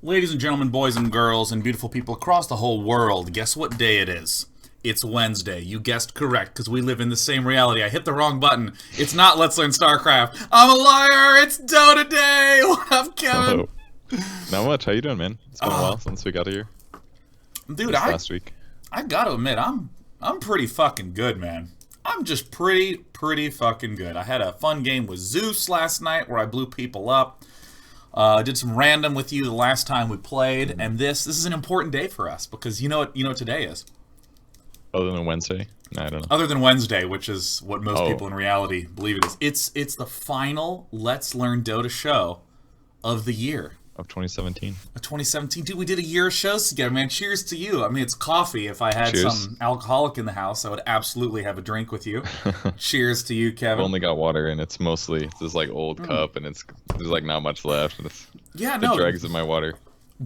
Ladies and gentlemen, boys and girls, and beautiful people across the whole world, guess what day it is? It's Wednesday. You guessed correct, because we live in the same reality. I hit the wrong button. It's not Let's Learn StarCraft. I'm a liar! It's Dota Day! What up, Kevin? Hello. Not much. How you doing, man? It's been a while since we got here. Dude, last week. I gotta admit, I'm pretty fucking good, man. I'm just pretty fucking good. I had a fun game with Zeus last night where I blew people up. Did some random with you the last time we played, and this is an important day for us because you know what today is. Other than Wednesday? No, I don't know. Other than Wednesday, which is what most Oh. people in reality believe it is. It's the final Let's Learn Dota show of the year. Of 2017. Of 2017. Dude, we did a year of shows together, man. Cheers to you. I mean, it's coffee. If I had Cheers. some alcoholic in the house, I would absolutely have a drink with you. Cheers to you, I've Kevin. only got water, and it's mostly this like old cup, and there's like not much left. It's Yeah, the no. dregs of my water.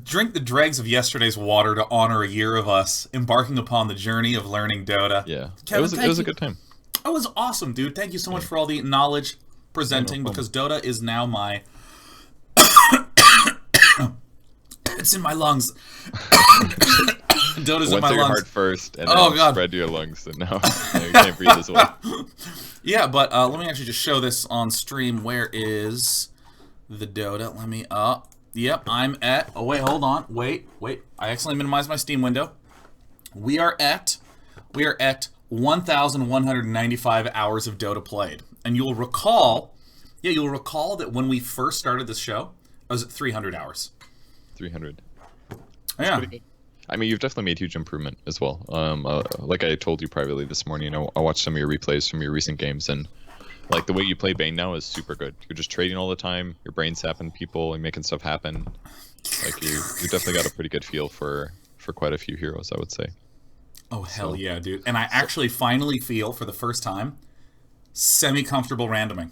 Drink the dregs of yesterday's water to honor a year of us embarking upon the journey of learning Dota. Yeah, Kevin, it was a good time. It was awesome, dude. Thank you so much for all the knowledge presenting, No because Dota is now my... It's in my lungs. Dota's in Went my to your lungs. heart first, and Oh, then God. spread to your lungs, and now you can't breathe as well. Yeah, but let me actually just show this on stream. Where is the Dota? Let me... Yep, I'm at... Oh, wait, hold on. Wait. I accidentally minimized my Steam window. We are at 1,195 hours of Dota played. And you'll recall that when we first started this show, I was at 300 hours. 300. Yeah. Pretty good. I mean, you've definitely made huge improvement as well. Like I told you privately this morning, I watched some of your replays from your recent games, and like the way you play Bane now is super good. You're just trading all the time. Your brain's zapping people and making stuff happen. Like you definitely got a pretty good feel for quite a few heroes, I would say. Oh, hell yeah, dude. And I actually finally feel, for the first time, semi-comfortable randoming.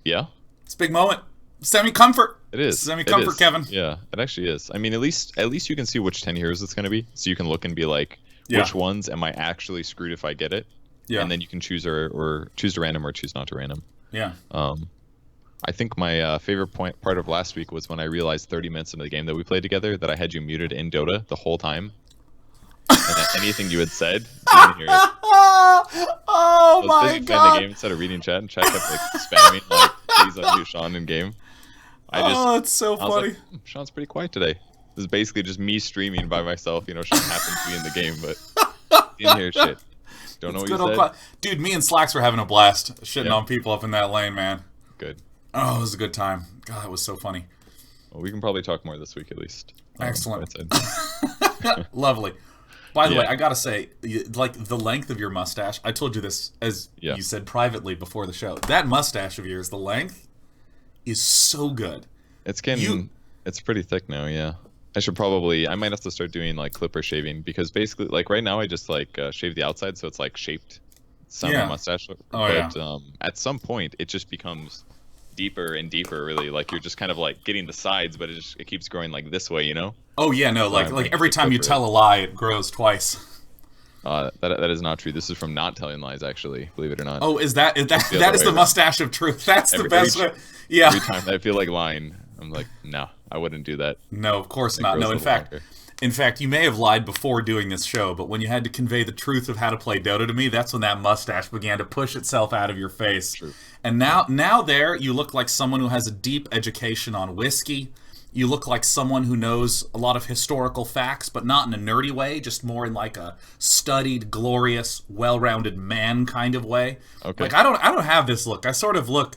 Yeah, It's a big moment. Semi-comfort. it is. Semi-comfort, It is. Kevin. Yeah, it actually is. I mean, at least you can see which 10 heroes it's going to be, so you can look and be like, Yeah. which ones am I actually screwed if I get it? Yeah. And then you can choose or choose to random or choose not to random. Yeah. I think my favorite part of last week was when I realized 30 minutes into the game that we played together that I had you muted in Dota the whole time. And that anything you had said, didn't hear it. Oh I was my busy playing the god. game instead of reading chat, and chat kept like spamming like, please unmute Sean in game. It's so I was funny. like, Sean's pretty quiet today. This is basically just me streaming by myself. You know, Sean happens to be in the game, but didn't hear shit. Don't know what you Good old said. Dude, me and Slacks were having a blast shitting Yeah. on people up in that lane, man. Good. Oh, it was a good time. God, it was so funny. Well, we can probably talk more this week at least. Excellent. That said. Lovely. By the Yeah. way, I gotta say, like, the length of your mustache, I told you this, as Yeah. you said privately before the show. That mustache of yours, the length, is so good. It's getting, it's pretty thick now, yeah. I might have to start doing like clipper shaving, because basically, like right now I just like shave the outside so it's like shaped some Yeah. mustache. Oh, But at some point it just becomes deeper and deeper, really. Like you're just kind of like getting the sides, but it keeps growing like this way, you know? Oh, yeah, no, like like every the time you clipper. tell a lie, it grows twice. That is not true. This is from not telling lies, actually, believe it or not. Oh, that the is other the way around. mustache of truth. That's the Every- best every way. Yeah. Every time I feel like lying, I'm like, no, I wouldn't do that. No, of course It not. grows No, a in little fact, longer. you may have lied before doing this show, but when you had to convey the truth of how to play Dota to me, that's when that mustache began to push itself out of your face. True. And now there, you look like someone who has a deep education on whiskey. You look like someone who knows a lot of historical facts, but not in a nerdy way, just more in like a studied, glorious, well-rounded man kind of way. Okay. Like I don't have this look. I sort of look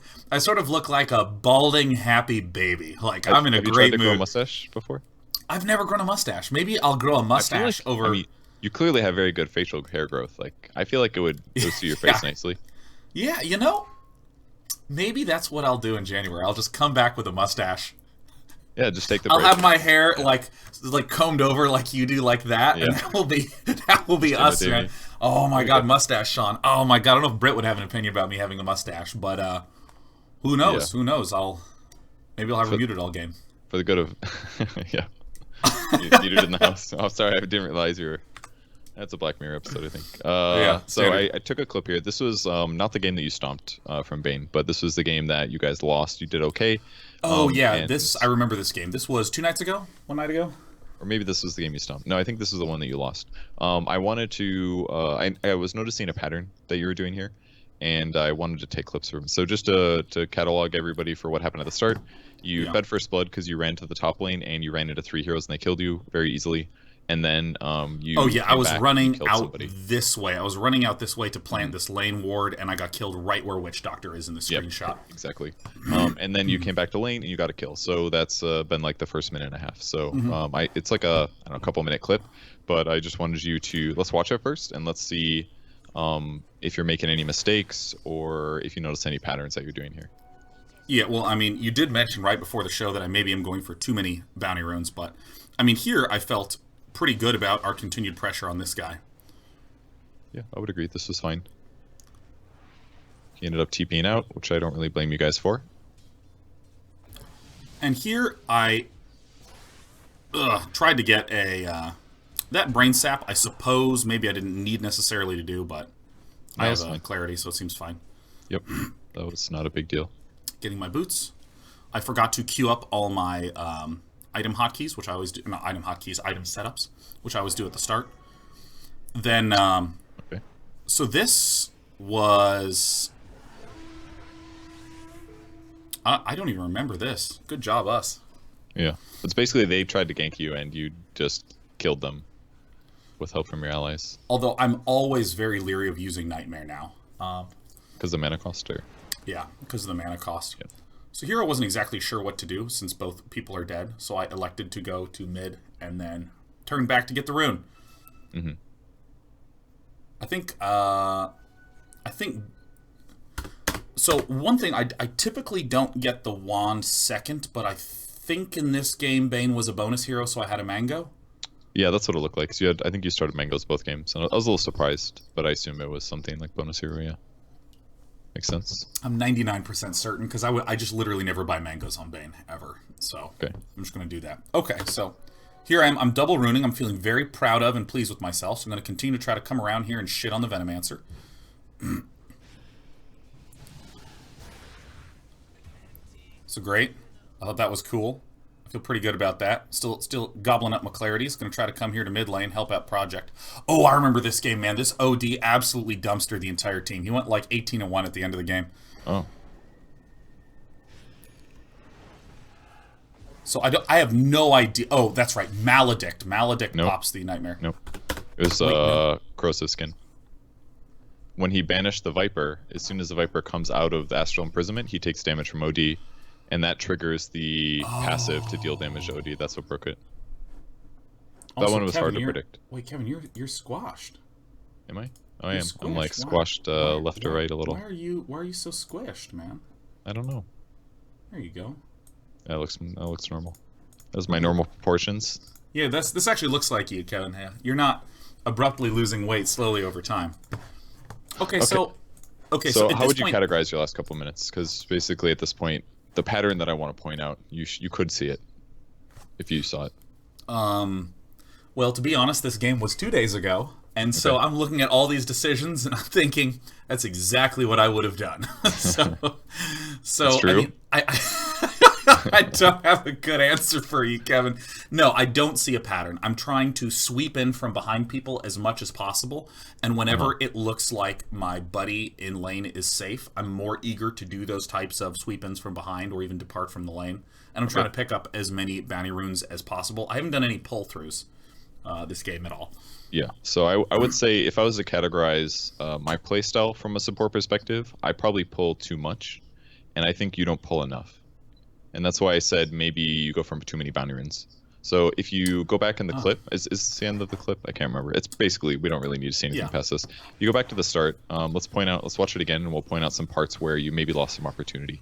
like a balding, happy baby. Like I'm in a Have you great tried to grow a mood. mustache before? I've never grown a mustache. Maybe I'll grow a mustache over. I mean, you clearly have very good facial hair growth. Like, I feel like it would suit your face Yeah. nicely. Yeah, maybe that's what I'll do in January. I'll just come back with a mustache. Yeah, just take the I'll break. have my hair like combed over like you do, like that, and Yeah. that will be us, imitate man. me. Oh my god, mustache, Sean. Oh my god, I don't know if Britt would have an opinion about me having a mustache, but who knows? Yeah. Who knows? Maybe I'll have her muted all game. For the good of... yeah. You did it in the house. Oh, sorry, I didn't realize you were That's a Black Mirror episode, I think. Yeah, So standard. I took a clip here. This was not the game that you stomped from Bane, but this was the game that you guys lost. You did okay. Oh yeah, And this I remember this game. This was 2 nights ago, 1 night ago. or maybe this was the game you stomped. No, I think this is the one that you lost. I wanted to. I was noticing a pattern that you were doing here, and I wanted to take clips from. So just to catalog everybody for what happened at the start, you Yeah. fed first blood because you ran to the top lane and you ran into 3 heroes and they killed you very easily. And then you. Oh yeah, I came was back and you running killed out somebody. this way. I was running out this way to plant this lane ward, and I got killed right where Witch Doctor is in the Yep, screenshot. exactly. And then you came back to lane and you got a kill. So that's been like the first minute and a half. So it's like a I don't know, couple minute clip, but I just wanted you to let's watch it first and let's see if you're making any mistakes or if you notice any patterns that you're doing here. Yeah, well, I mean, you did mention right before the show that I maybe am going for too many bounty runes, but I mean, here I felt pretty good about our continued pressure on this guy. Yeah, I would agree. This was fine. He ended up TPing out, which I don't really blame you guys for. And here I tried to get a that brain sap. I suppose maybe I didn't need necessarily to do, but I have that's fine. clarity, so it seems fine. Yep, that was not a big deal. Getting my boots. I forgot to queue up all my item hotkeys, which I always do. Not item hotkeys, item setups, which I always do at the start. Then, Okay. so this was. I don't even remember this. Good job, us. Yeah, it's basically they tried to gank you and you just killed them with help from your allies. Although I'm always very leery of using Nightmare now. Because the mana cost or Yeah, because of the mana cost. Yep. So here I wasn't exactly sure what to do since both people are dead. So I elected to go to mid and then turn back to get the rune. Mm-hmm. I think. So one thing, I typically don't get the wand second, but I think in this game Bane was a bonus hero, so I had a mango. Yeah, that's what it looked like. So you had, I think you started mangoes both games, and I was a little surprised, but I assume it was something like bonus hero. Yeah, makes sense. I'm 99% certain because I just literally never buy mangoes on Bane ever. So Okay. I'm just going to do that. Okay, so here I am. I'm double runing. I'm feeling very proud of and pleased with myself. So I'm going to continue to try to come around here and shit on the Venomancer. So great. I thought that was cool. I feel pretty good about that. Still gobbling up my clarities. Going to try to come here to mid lane, help out Project. Oh, I remember this game, man. This OD absolutely dumpstered the entire team. He went like 18-1 at the end of the game. Oh, So I have no idea. Oh, that's right. Maledict. Maledict Nope. pops the Nightmare. nope. It was no. corrosive skin. When he banished the Viper, as soon as the Viper comes out of the astral imprisonment, he takes damage from OD, and that triggers the passive to deal damage to OD. That's what broke it. That Also, one was Kevin, hard to you're- predict. Wait, Kevin, you're squashed. Am I? Oh, I You're am. I'm like squished. squashed Why- left or why- right a little. Why are you so squished, man? I don't know. There you go. That looks normal. Those are my normal proportions. Yeah, this actually looks like you, Kevin. Yeah, you're not abruptly losing weight slowly over time. Okay, so So at how this would you point, categorize your last couple minutes? Because basically at this point, the pattern that I want to point out, you could see it if you saw it. Well, to be honest, this game was 2 days ago, and so Okay. I'm looking at all these decisions and I'm thinking that's exactly what I would have done. so That's true. I mean, I don't have a good answer for you, Kevin. No, I don't see a pattern. I'm trying to sweep in from behind people as much as possible, and whenever it looks like my buddy in lane is safe, I'm more eager to do those types of sweep-ins from behind or even depart from the lane. And I'm trying to pick up as many bounty runes as possible. I haven't done any pull-throughs this game at all. Yeah. So I would say if I was to categorize my playstyle from a support perspective, I probably pull too much, and I think you don't pull enough. And that's why I said maybe you go from too many bounty runes. So if you go back in the clip, is this the end of the clip? I can't remember. It's basically, we don't really need to see anything past this. You go back to the start, let's watch it again, and we'll point out some parts where you maybe lost some opportunity.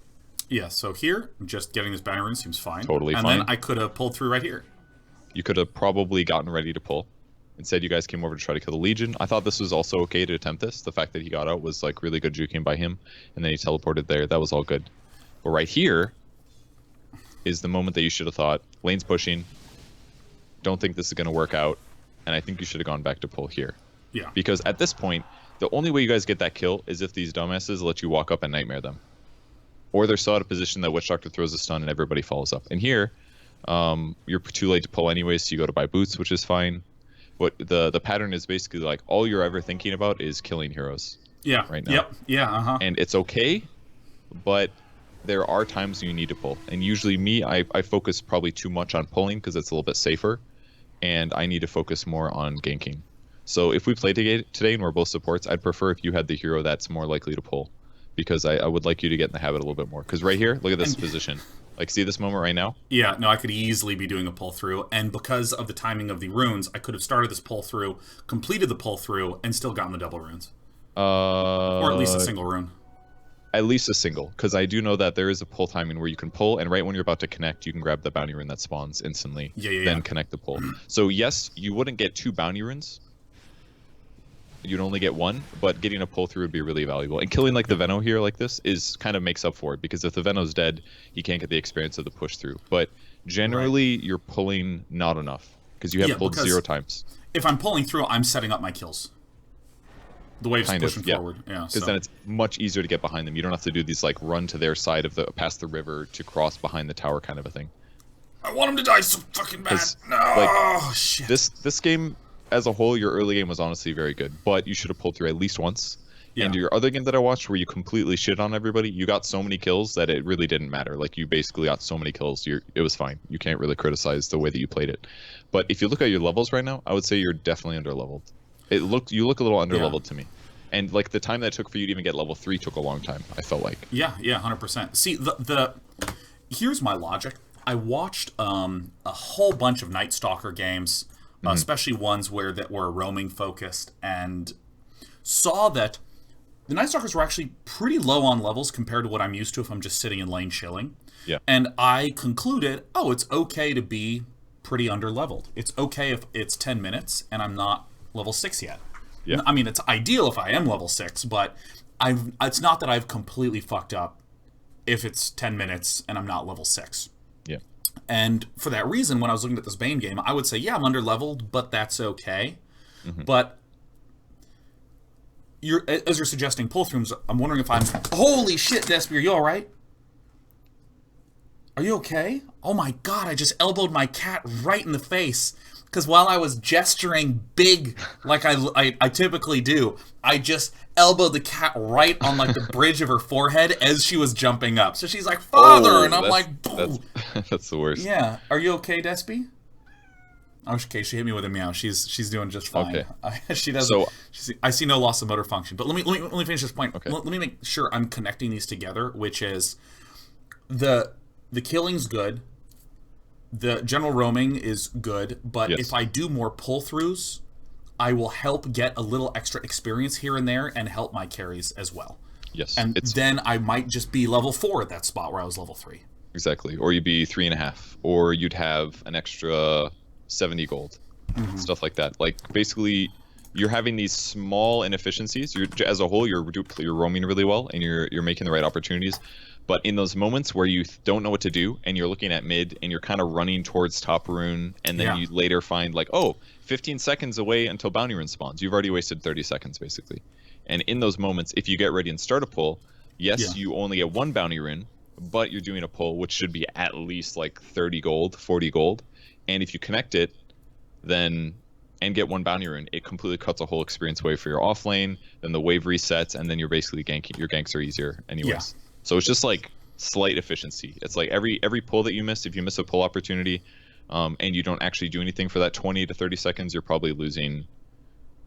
Yeah, so here, just getting this bounty rune seems fine. Totally and fine. then I could have pulled through right here. You could have probably gotten ready to pull. Instead, you guys came over to try to kill the Legion. I thought this was also okay to attempt this. The fact that he got out was like really good juking by him, and then he teleported there. That was all good. But right here is the moment that you should have thought, lane's pushing, don't think this is going to work out, and I think you should have gone back to pull here. Yeah. Because at this point, the only way you guys get that kill is if these dumbasses let you walk up and nightmare them. Or they're still at a position that Witch Doctor throws a stun and everybody follows up. And here, you're too late to pull anyways, so you go to buy boots, which is fine. What the pattern is basically like all you're ever thinking about is killing heroes. Yeah. Right now. Yep. Yeah. And it's okay, but there are times you need to pull. And usually me, I focus probably too much on pulling because it's a little bit safer, and I need to focus more on ganking. So if we play today and we're both supports, I'd prefer if you had the hero that's more likely to pull, because I would like you to get in the habit a little bit more. Because right here, look at this position. Like, see this moment right now? Yeah, no, I could easily be doing a pull through, and because of the timing of the runes, I could have started this pull through, completed the pull through, and still gotten the double runes. Or at least a single rune. At least a single, because I do know that there is a pull timing where you can pull, and right when you're about to connect, you can grab the bounty rune that spawns instantly, then connect the pull. So yes, you wouldn't get 2 bounty runes. You'd only get 1, but getting a pull through would be really valuable. And killing like the Veno here like this is kind of makes up for it, because if the Veno's dead, he can't get the experience of the push through. But generally, you're pulling not enough, because you have pulled 0 times. If I'm pulling through, I'm setting up my kills. The wave's pushing forward. Yeah. Because then it's much easier to get behind them. You don't have to do these like run to their side of past the river to cross behind the tower kind of a thing. I want him to die so fucking bad. No, like, shit. This game as a whole, your early game was honestly very good, but you should have pulled through at least once. Yeah. And your other game that I watched where you completely shit on everybody, you got so many kills that it really didn't matter. Like, you basically got so many kills, it was fine. You can't really criticize the way that you played it. But if you look at your levels right now, I would say you're definitely underleveled. You look a little underleveled to me. And like the time that it took for you to even get level 3 took a long time, I felt like. Yeah, 100%. See, here's my logic. I watched a whole bunch of Night Stalker games, especially ones that were roaming focused, and saw that the Night Stalkers were actually pretty low on levels compared to what I'm used to if I'm just sitting in lane chilling. Yeah. And I concluded, it's okay to be pretty underleveled. It's okay if it's 10 minutes and I'm not level 6 yet. Yeah. I mean, it's ideal if I am level 6, but it's not that I've completely fucked up if it's 10 minutes and I'm not level 6. Yeah. And for that reason, when I was looking at this Bane game, I would say, yeah, I'm underleveled, but that's okay. But as you're suggesting pull-throughs, I'm wondering if I'm... Holy shit, Despy, are you all right? Are you okay? Oh my god, I just elbowed my cat right in the face. Because while I was gesturing big, like I typically do, I just elbowed the cat right on like the bridge of her forehead as she was jumping up. So she's like, "Father," and I'm like, "Boom." That's the worst. Yeah. Are you okay, Despy? Okay, she hit me with a meow. She's doing just fine. Okay. She doesn't. I see no loss of motor function. But let me finish this point. Okay. Let me make sure I'm connecting these together, which is the killing's good. The general roaming is good, but if I do more pull-throughs, I will help get a little extra experience here and there and help my carries as well. Yes. And then I might just be level 4 at that spot where I was level 3. Exactly. Or you'd be 3.5. Or you'd have an extra 70 gold. Stuff like that. Like, basically, you're having these small inefficiencies. As a whole, you're roaming really well, and you're making the right opportunities. But in those moments where you don't know what to do and you're looking at mid and you're kind of running towards top rune, and then you later find like, 15 seconds away until bounty rune spawns. You've already wasted 30 seconds basically. And in those moments, if you get ready and start a pull, you only get 1 bounty rune, but you're doing a pull which should be at least like 30 gold, 40 gold. And if you connect it, then and get 1 bounty rune, it completely cuts a whole experience away for your off lane. Then the wave resets, and then you're basically ganking. Your ganks are easier anyways. Yeah. So it's just like slight efficiency. It's like every pull that you miss, if you miss a pull opportunity, and you don't actually do anything for that 20 to 30 seconds, you're probably losing.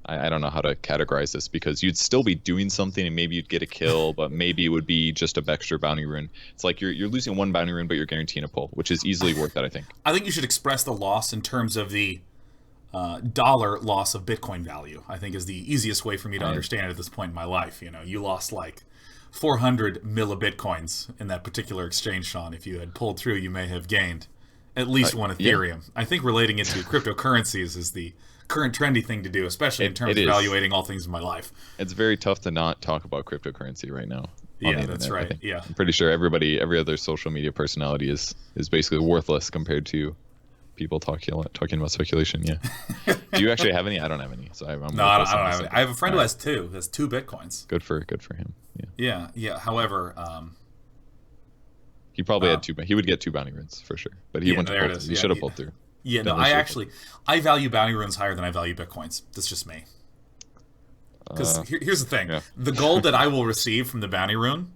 I don't know how to categorize this, because you'd still be doing something and maybe you'd get a kill, but maybe it would be just a extra bounty rune. It's like you're losing 1 bounty rune, but you're guaranteeing a pull, which is easily worth that, I think. I think you should express the loss in terms of the dollar loss of Bitcoin value. I think is the easiest way for me to understand it at this point in my life. You lost like 400 millibitcoins in that particular exchange, Sean. If you had pulled through, you may have gained at least 1 Ethereum. Yeah. I think relating it to cryptocurrencies is the current trendy thing to do, especially in terms of evaluating all things in my life. It's very tough to not talk about cryptocurrency right now. Yeah, that's right. Yeah, I'm pretty sure every other social media personality is basically worthless compared to people talking about speculation. Yeah. Do you actually have any? I don't have any. So I'm No, I don't have any. I have a friend who has two. Has 2 Bitcoins. Good for him. Yeah. Yeah. However, he probably had 2. He would get 2 bounty runes for sure, but he wouldn't have pulled through. He should have pulled through. Yeah. No, I value bounty runes higher than I value Bitcoins. That's just me. Because here's the thing: the gold that I will receive from the bounty rune,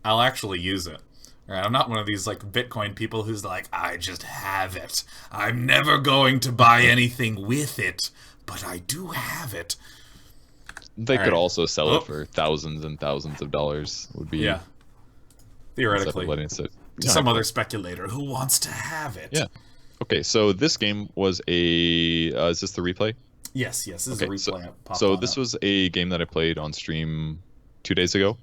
I'll actually use it. Right? I'm not one of these like Bitcoin people who's like, I just have it. I'm never going to buy anything with it, but I do have it. They could also sell it for thousands and thousands of dollars. Would be theoretically to some other speculator who wants to have it. Yeah. Okay, so this game was a. Is this the replay? Yes. This is a replay. So this was a game that I played on stream 2 days ago.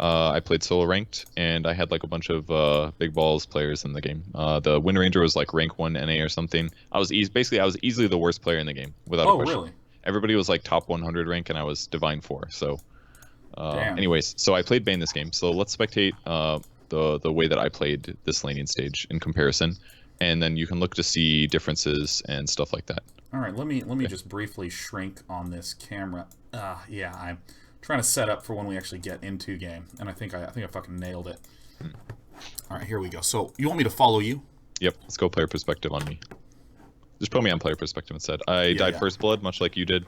I played solo ranked, and I had like a bunch of big balls players in the game. The Wind Ranger was like rank 1 NA or something. I was easily the worst player in the game without a question. Really? Everybody was like top 100 rank, and I was Divine 4. So, anyways, so I played Bane this game. So let's spectate the way that I played this laning stage in comparison, and then you can look to see differences and stuff like that. All right, let me just briefly shrink on this camera. Yeah, I'm trying to set up for when we actually get into game, and I think I fucking nailed it. All right, here we go. So you want me to follow you? Yep. Let's go player perspective on me. Just put me on player perspective instead. I died first blood, much like you did.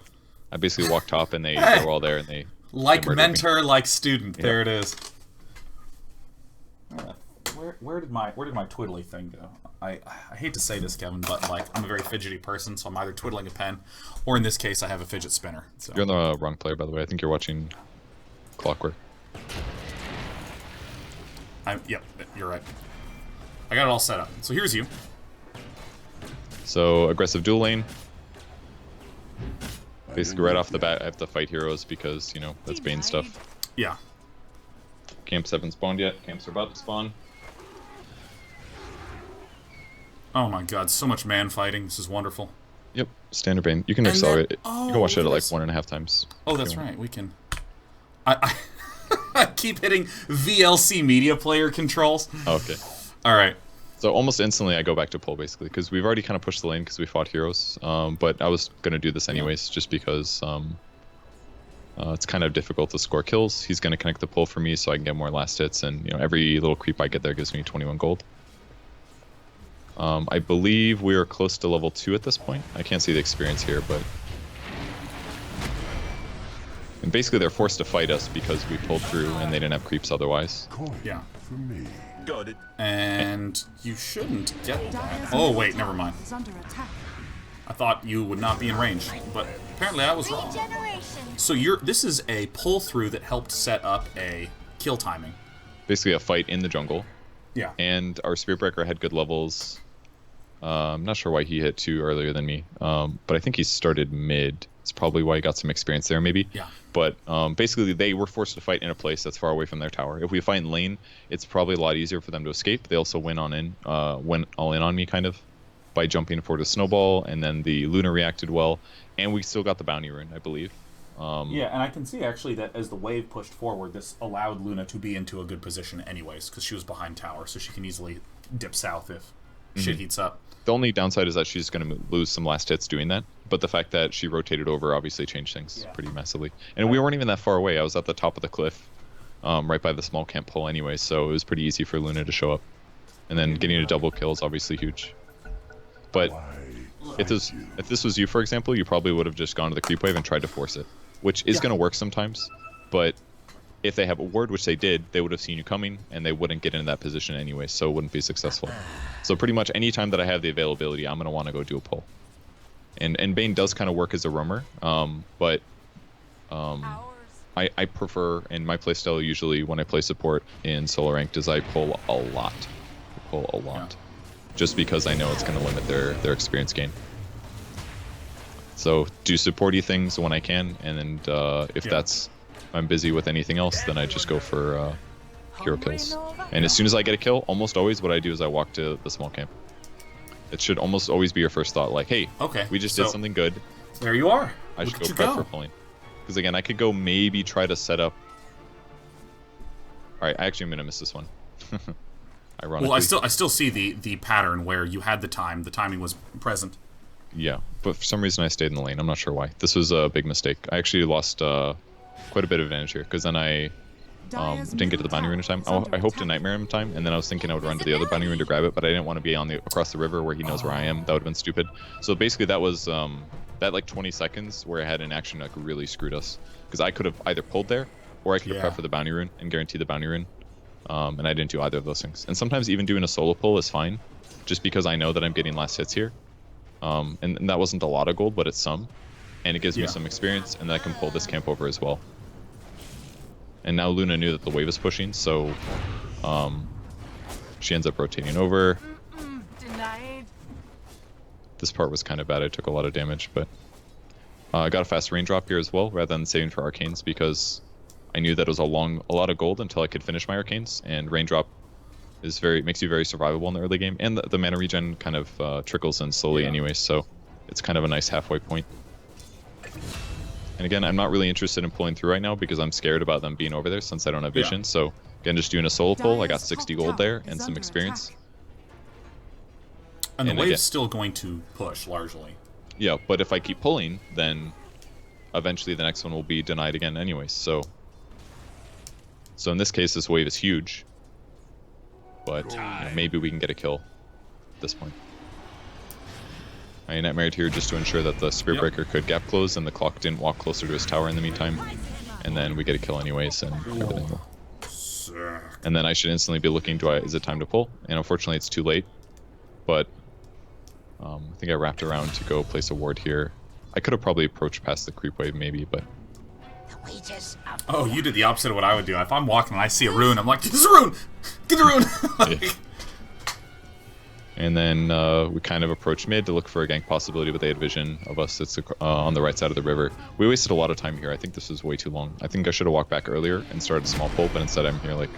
I basically walked top, and they were all there, and they like mentor, me. Like student. Yep. There it is. Where did my twiddly thing go? I hate to say this, Kevin, but like I'm a very fidgety person, so I'm either twiddling a pen, or in this case, I have a fidget spinner. So. You're on the wrong player, by the way. I think you're watching Clockwork. Yep, you're right. I got it all set up. So here's you. So aggressive dual lane. Basically, right off the bat, I have to fight heroes because that's Bane stuff. Yeah. Camps haven't spawned yet. Camps are about to spawn. Oh my god, so much man fighting. This is wonderful. Yep, standard Bane. You can accelerate it. You can watch it at like 1.5 times. Oh, that's right. We can. I keep hitting VLC media player controls. Okay. All right. So almost instantly I go back to pull, basically, because we've already kind of pushed the lane because we fought heroes. But I was going to do this anyways, just because it's kind of difficult to score kills. He's going to connect the pull for me so I can get more last hits, and every little creep I get there gives me 21 gold. I believe we are close to level 2 at this point. I can't see the experience here, but... And basically they're forced to fight us because we pulled through and they didn't have creeps otherwise. Yeah. Got it. And you shouldn't get that. Oh wait, never mind. I thought you would not be in range, but apparently I was wrong. So this is a pull through that helped set up a kill timing. Basically a fight in the jungle. Yeah. And our Spirit Breaker had good levels. I'm not sure why he hit 2 earlier than me, but I think he started mid. It's probably why he got some experience there, maybe. Yeah. But basically, they were forced to fight in a place that's far away from their tower. If we fight in lane, it's probably a lot easier for them to escape. They also went all in on me, kind of, by jumping forward a snowball, and then the Luna reacted well, and we still got the bounty rune, I believe. Yeah, and I can see actually that as the wave pushed forward, this allowed Luna to be into a good position anyways, because she was behind tower, so she can easily dip south if shit heats up. The only downside is that she's going to lose some last hits doing that, but the fact that she rotated over obviously changed things pretty massively. And we weren't even that far away. I was at the top of the cliff, right by the small camp pole anyway, so it was pretty easy for Luna to show up. And then getting a double kill is obviously huge. But if this was you, for example, you probably would have just gone to the creep wave and tried to force it, which is going to work sometimes, but if they have a ward, which they did, they would have seen you coming, and they wouldn't get into that position anyway, so it wouldn't be successful. So pretty much any time that I have the availability, I'm going to want to go do a pull. And Bane does kind of work as a roamer, but I prefer, and my playstyle usually when I play support in solo ranked is I pull a lot. Just because I know it's going to limit their experience gain. So do supporty things when I can, and then if I'm busy with anything else, then I just go for hero kills. And as soon as I get a kill, almost always what I do is I walk to the small camp. It should almost always be your first thought, like, hey, we just did something good. There you are. I should go prep for pulling. Because again, I could go maybe try to set up... Alright, I actually am going to miss this one. ironically. Well, I still see the pattern where you had the timing was present. Yeah, but for some reason I stayed in the lane. I'm not sure why. This was a big mistake. I actually lost quite a bit of advantage here, because then I didn't get to the bounty rune in time. I hoped to nightmare him in time, and then I was thinking I would run to the other bounty rune to grab it, but I didn't want to be on across the river where he knows where I am. That would have been stupid. So basically that was that like 20 seconds where I had an action like really screwed us, because I could have either pulled there or I could have prepped for the bounty rune and guaranteed the bounty rune, and I didn't do either of those things. And sometimes even doing a solo pull is fine, just because I know that I'm getting last hits here. And that wasn't a lot of gold, but it's some, and it gives me some experience, and then I can pull this camp over as well. And now Luna knew that the wave is pushing, so she ends up rotating over. Denied. This part was kind of bad. I took a lot of damage, but I got a fast raindrop here as well, rather than saving for arcanes, because I knew that it was a lot of gold until I could finish my arcanes, and raindrop makes you very survivable in the early game, and the mana regen kind of trickles in slowly anyway, so it's kind of a nice halfway point. And again, I'm not really interested in pulling through right now because I'm scared about them being over there since I don't have vision. So again, just doing a solo pull, I got 60 gold there and some experience. And the wave's still going to push largely. Yeah, but if I keep pulling, then eventually the next one will be denied again anyways. So in this case, this wave is huge. But maybe we can get a kill at this point. I nightmared here just to ensure that the Spirit Breaker could gap close and the clock didn't walk closer to his tower in the meantime. And then we get a kill anyways, and everything will. And then I should instantly be looking, is it time to pull? And unfortunately it's too late. But I think I wrapped around to go place a ward here. I could have probably approached past the creep wave maybe, but... Oh, you did the opposite of what I would do. If I'm walking and I see a rune, I'm like, there's a rune! Get the rune! Yeah. And then we kind of approached mid to look for a gank possibility, but they had vision of us that's on the right side of the river. We wasted a lot of time here. I think this was way too long. I think I should have walked back earlier and started a small pull, but instead I'm here like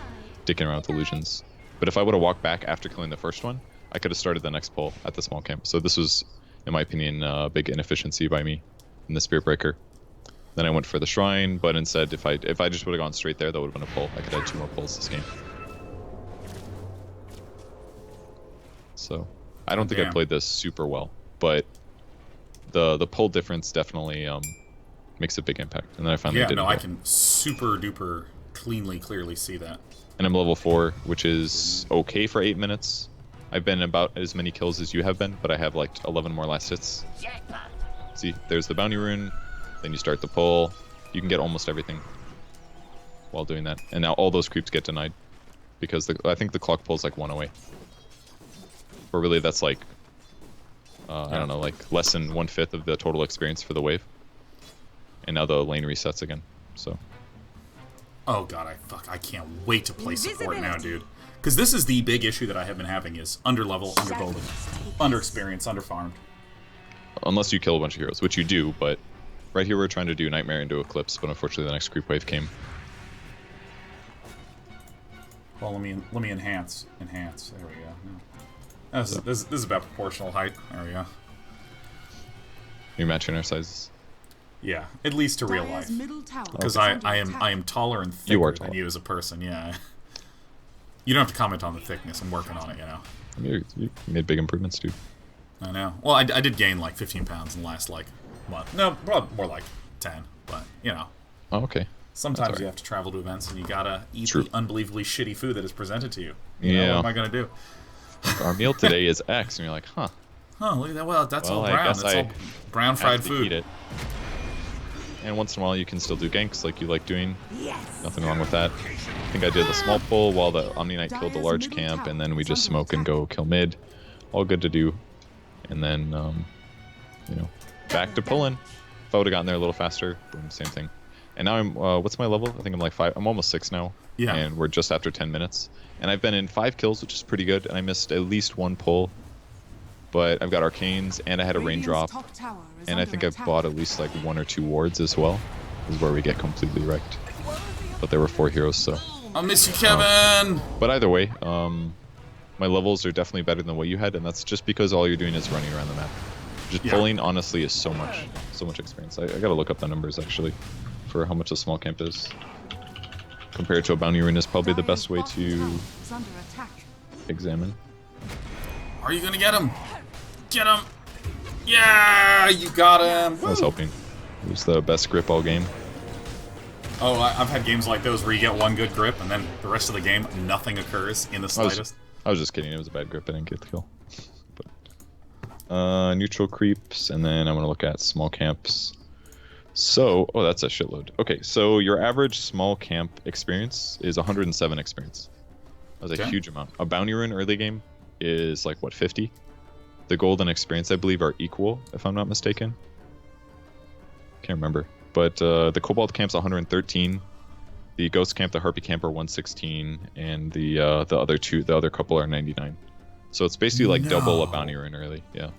dicking around with illusions. But if I would have walked back after killing the first one, I could have started the next pull at the small camp. So this was, in my opinion, a big inefficiency by me in the Spirit Breaker. Then I went for the shrine, but instead if I just would have gone straight there, that would have been a pull. I could have had 2 more pulls this game. So I don't think I played this super well, but the pull difference definitely makes a big impact. And then I finally did. Yeah, no, I can super duper clearly see that. And I'm level 4, which is okay for 8 minutes. I've been about as many kills as you have been, but I have like 11 more last hits. See, there's the bounty rune, then you start the pull. You can get almost everything while doing that. And now all those creeps get denied because I think the clock pulls like 1 away. But really that's like, I don't know, like less than 1/5 of the total experience for the wave. And now the lane resets again, so. Oh god, I can't wait to play support now, dude. Because this is the big issue that I have been having is under-level, under-golded, under-experienced, under-farmed. Unless you kill a bunch of heroes, which you do, but right here we're trying to do Nightmare into Eclipse, but unfortunately the next creep wave came. Well, let me enhance. There we go. No. This is about proportional height. There we go. You're matching our sizes. Yeah, at least to real life. Because I am taller and thicker than you as a person. Yeah. You don't have to comment on the thickness. I'm working on it. You know. You made big improvements, dude. I know. Well, I did gain like 15 pounds in the last like month. No, probably more like 10. But you know. Oh, okay. Sometimes you have to travel to events and you gotta eat the unbelievably shitty food that is presented to you. Yeah. What am I gonna do? Our meal today is X, and you're like, huh. Huh, look at that. Well, that's all brown. That's all brown fried food. Eat it. And once in a while you can still do ganks like you like doing. Nothing wrong with that. I think I did the small pull while the Omni Knight killed the large camp, and then we just smoke and go kill mid. All good to do. And then, you know, back to pulling. If I would have gotten there a little faster, boom, same thing. And now I'm, what's my level? I think I'm like 5. I'm almost 6 now. Yeah. And we're just after 10 minutes. And I've been in 5 kills, which is pretty good. And I missed at least 1 pull. But I've got arcanes, and I had a raindrop. And I think I've bought at least like 1 or 2 wards as well. This is where we get completely wrecked. But there were 4 heroes, so. I'll miss you, Kevin! But either way, my levels are definitely better than what you had. And that's just because all you're doing is running around the map. Just pulling, honestly, is so much experience. I gotta look up the numbers, actually, for how much a small camp is. Compared to a bounty rune is probably the best way to Examine. Are you gonna get him? Get him! Yeah, you got him. I was hoping. It was the best grip all game. Oh, I've had games like those where you get one good grip and then the rest of the game nothing occurs in the slightest. I was just kidding. It was a bad grip. I didn't get the kill. But, neutral creeps, and then I'm gonna look at small camps. So, oh, that's a shitload. Okay, so your average small camp experience is 107 experience. That's a huge amount. A bounty rune early game is like what, 50? The golden experience, I believe, are equal, if I'm not mistaken. Can't remember. But the Cobalt camp's 113. The Ghost camp, the Harpy camp are 116, and the other couple are 99. So it's basically like double a bounty rune early. Yeah,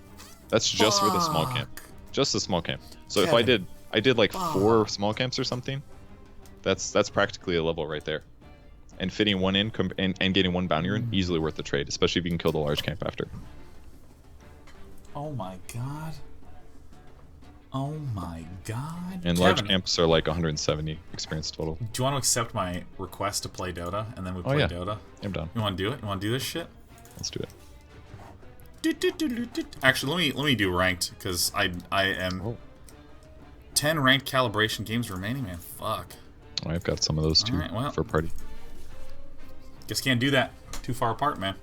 that's just for the small camp. Just the small camp. So if I did like 4 small camps or something, that's practically a level right there. And fitting one in and getting 1 bounty rune, easily worth the trade, especially if you can kill the large camp after. Oh my god. Oh my god. And large camps are like 170 experience total. Do you want to accept my request to play Dota, and then we play Dota? I'm down. You want to do it? You want to do this shit? Let's do it. Actually, let me do ranked, because I am 10 ranked calibration games remaining, man. Fuck. I've got some of those too for party. Guess can't do that. Too far apart, man.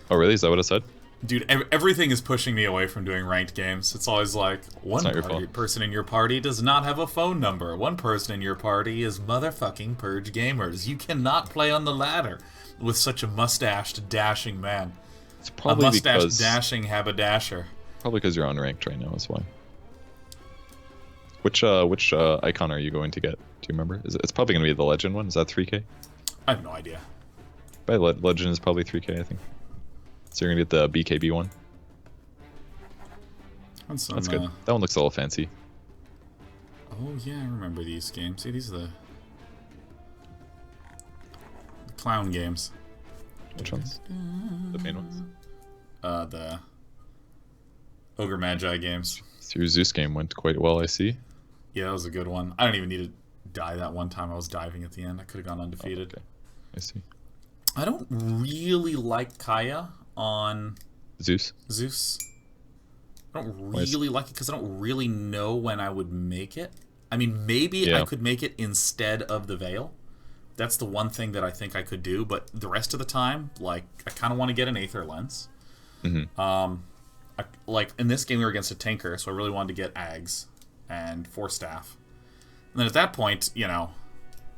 Oh really? Is that what it said? Dude, everything is pushing me away from doing ranked games. It's always like, one person in your party does not have a phone number. One person in your party is motherfucking Purge Gamers. You cannot play on the ladder with such a mustached, dashing man. It's probably a mustached, dashing haberdasher. Probably because you're unranked right now, is why. Which icon are you going to get? Do you remember? It's probably going to be the Legend one. Is that 3K? I have no idea. Legend is probably 3K, I think. So you're going to get the BKB one? That's good. That one looks a little fancy. Oh yeah, I remember these games. See, these are the clown games. Which ones? The main ones? The Ogre Magi games. So your Zeus game went quite well, I see. Yeah, that was a good one. I don't even need to die that one time I was diving at the end. I could have gone undefeated. Oh, okay. I see. I don't really like Kaya on Zeus. I don't really like it because I don't really know when I would make it. I mean, maybe I could make it instead of the Veil. That's the one thing that I think I could do, but the rest of the time, like, I kind of want to get an Aether Lens. Like, in this game we were against a Tinker, so I really wanted to get Ags and 4 Staff. And then at that point, you know,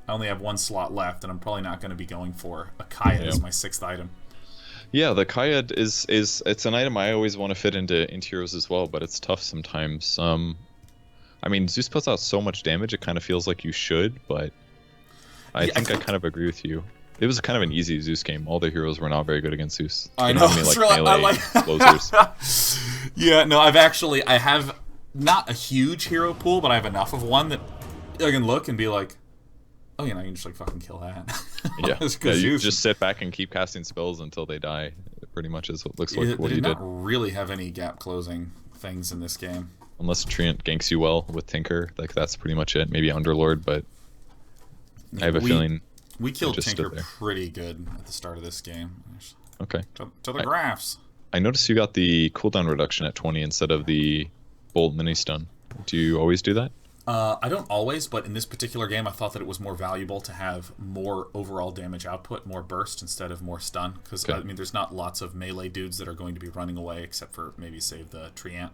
I only have 1 slot left, and I'm probably not going to be going for a Kaya as my 6th item. Yeah, the Kaya is it's an item I always want to fit into heroes as well, but it's tough sometimes. I mean, Zeus puts out so much damage, it kind of feels like you should, but I think I kind of agree with you. It was kind of an easy Zeus game. All the heroes were not very good against Zeus. I know. It's really, melee closers. Yeah, no, I have not a huge hero pool, but I have enough of one that I can look and be like, oh, you know, you can just like fucking kill that. You just sit back and keep casting spells until they die. It pretty much is what looks like what you did. They did not really have any gap closing things in this game. Unless Treant ganks you well with Tinker, like that's pretty much it. Maybe Underlord, but I have a feeling we killed Tinker pretty good at the start of this game. Okay. To the graphs. I noticed you got the cooldown reduction at 20 instead of the bolt mini stun. Do you always do that? I don't always, but in this particular game, I thought that it was more valuable to have more overall damage output, more burst instead of more stun. Because, I mean, there's not lots of melee dudes that are going to be running away, except for maybe save the Treant.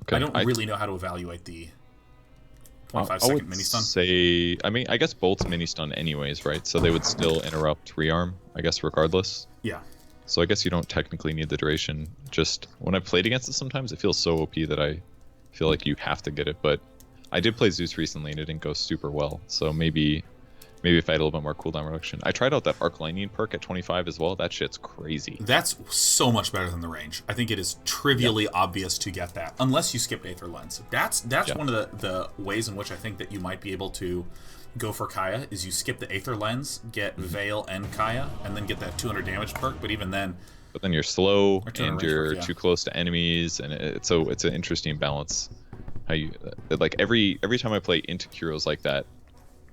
Okay. I don't really know how to evaluate the 0.5-second mini stun. I mean, I guess bolt's mini stun anyways, right? So they would still interrupt rearm, I guess, regardless. Yeah. So I guess you don't technically need the duration. Just when I've played against it sometimes, it feels so OP that I feel like you have to get it, but I did play Zeus recently and it didn't go super well, so maybe if I had a little bit more cooldown reduction. I tried out that Arc Lightning perk at 25 as well. That shit's crazy. That's so much better than the range. I think it is trivially obvious to get that, unless you skip Aether Lens. That's one of the ways in which I think that you might be able to go for Kaya, is you skip the Aether Lens, get Veil and Kaya, and then get that 200 damage perk, but even then... But then you're slow, and you're too close to enemies, and it's an interesting balance. How you like every time I play into heroes like that,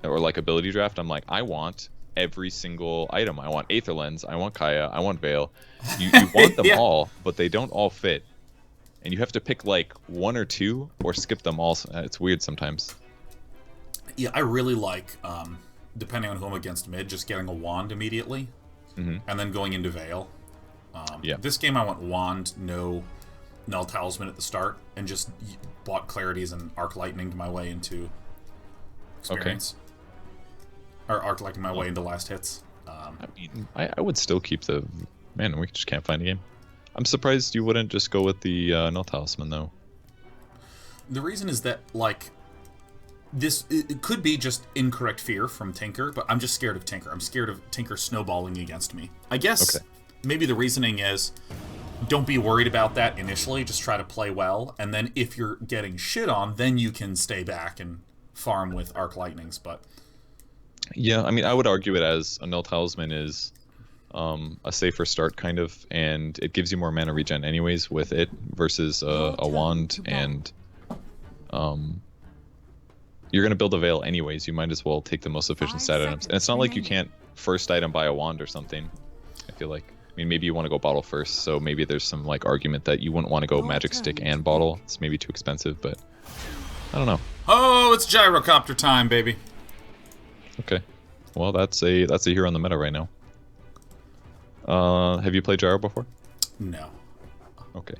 or like ability draft, I'm like, I want every single item. I want Aether Lens, I want Kaya, I want Veil. You want them Yeah. all, but they don't all fit. And you have to pick like one or two or skip them all. It's weird sometimes. Yeah, I really like, depending on who I'm against mid, just getting a wand immediately, and then going into Veil. Yeah. This game I went wand, no Null Talisman at the start, and just bought Clarities and Arc Lightning my way into experience. Or Arc Lightning my way into last hits. I mean, I would still keep the... Man, we just can't find a game. I'm surprised you wouldn't just go with the Null Talisman, though. The reason is that, like, it could be just incorrect fear from Tinker, but I'm just scared of Tinker. I'm scared of Tinker snowballing against me. I guess maybe the reasoning is, don't be worried about that initially, just try to play well, and then if you're getting shit on, then you can stay back and farm with Arc Lightnings, but... Yeah, I mean, I would argue it as a Null Talisman is a safer start, kind of, and it gives you more mana regen anyways with it versus a wand, and you're going to build a Veil anyways. You might as well take the most efficient stat items. And it's not like you can't first item buy a wand or something, I feel like. I mean, maybe you want to go bottle first, so maybe there's some like argument that you wouldn't want to go magic stick and bottle. It's maybe too expensive, but I don't know. Oh, it's gyrocopter time, baby. Okay. Well, that's a hero on the meta right now. Have you played Gyro before? No. Okay.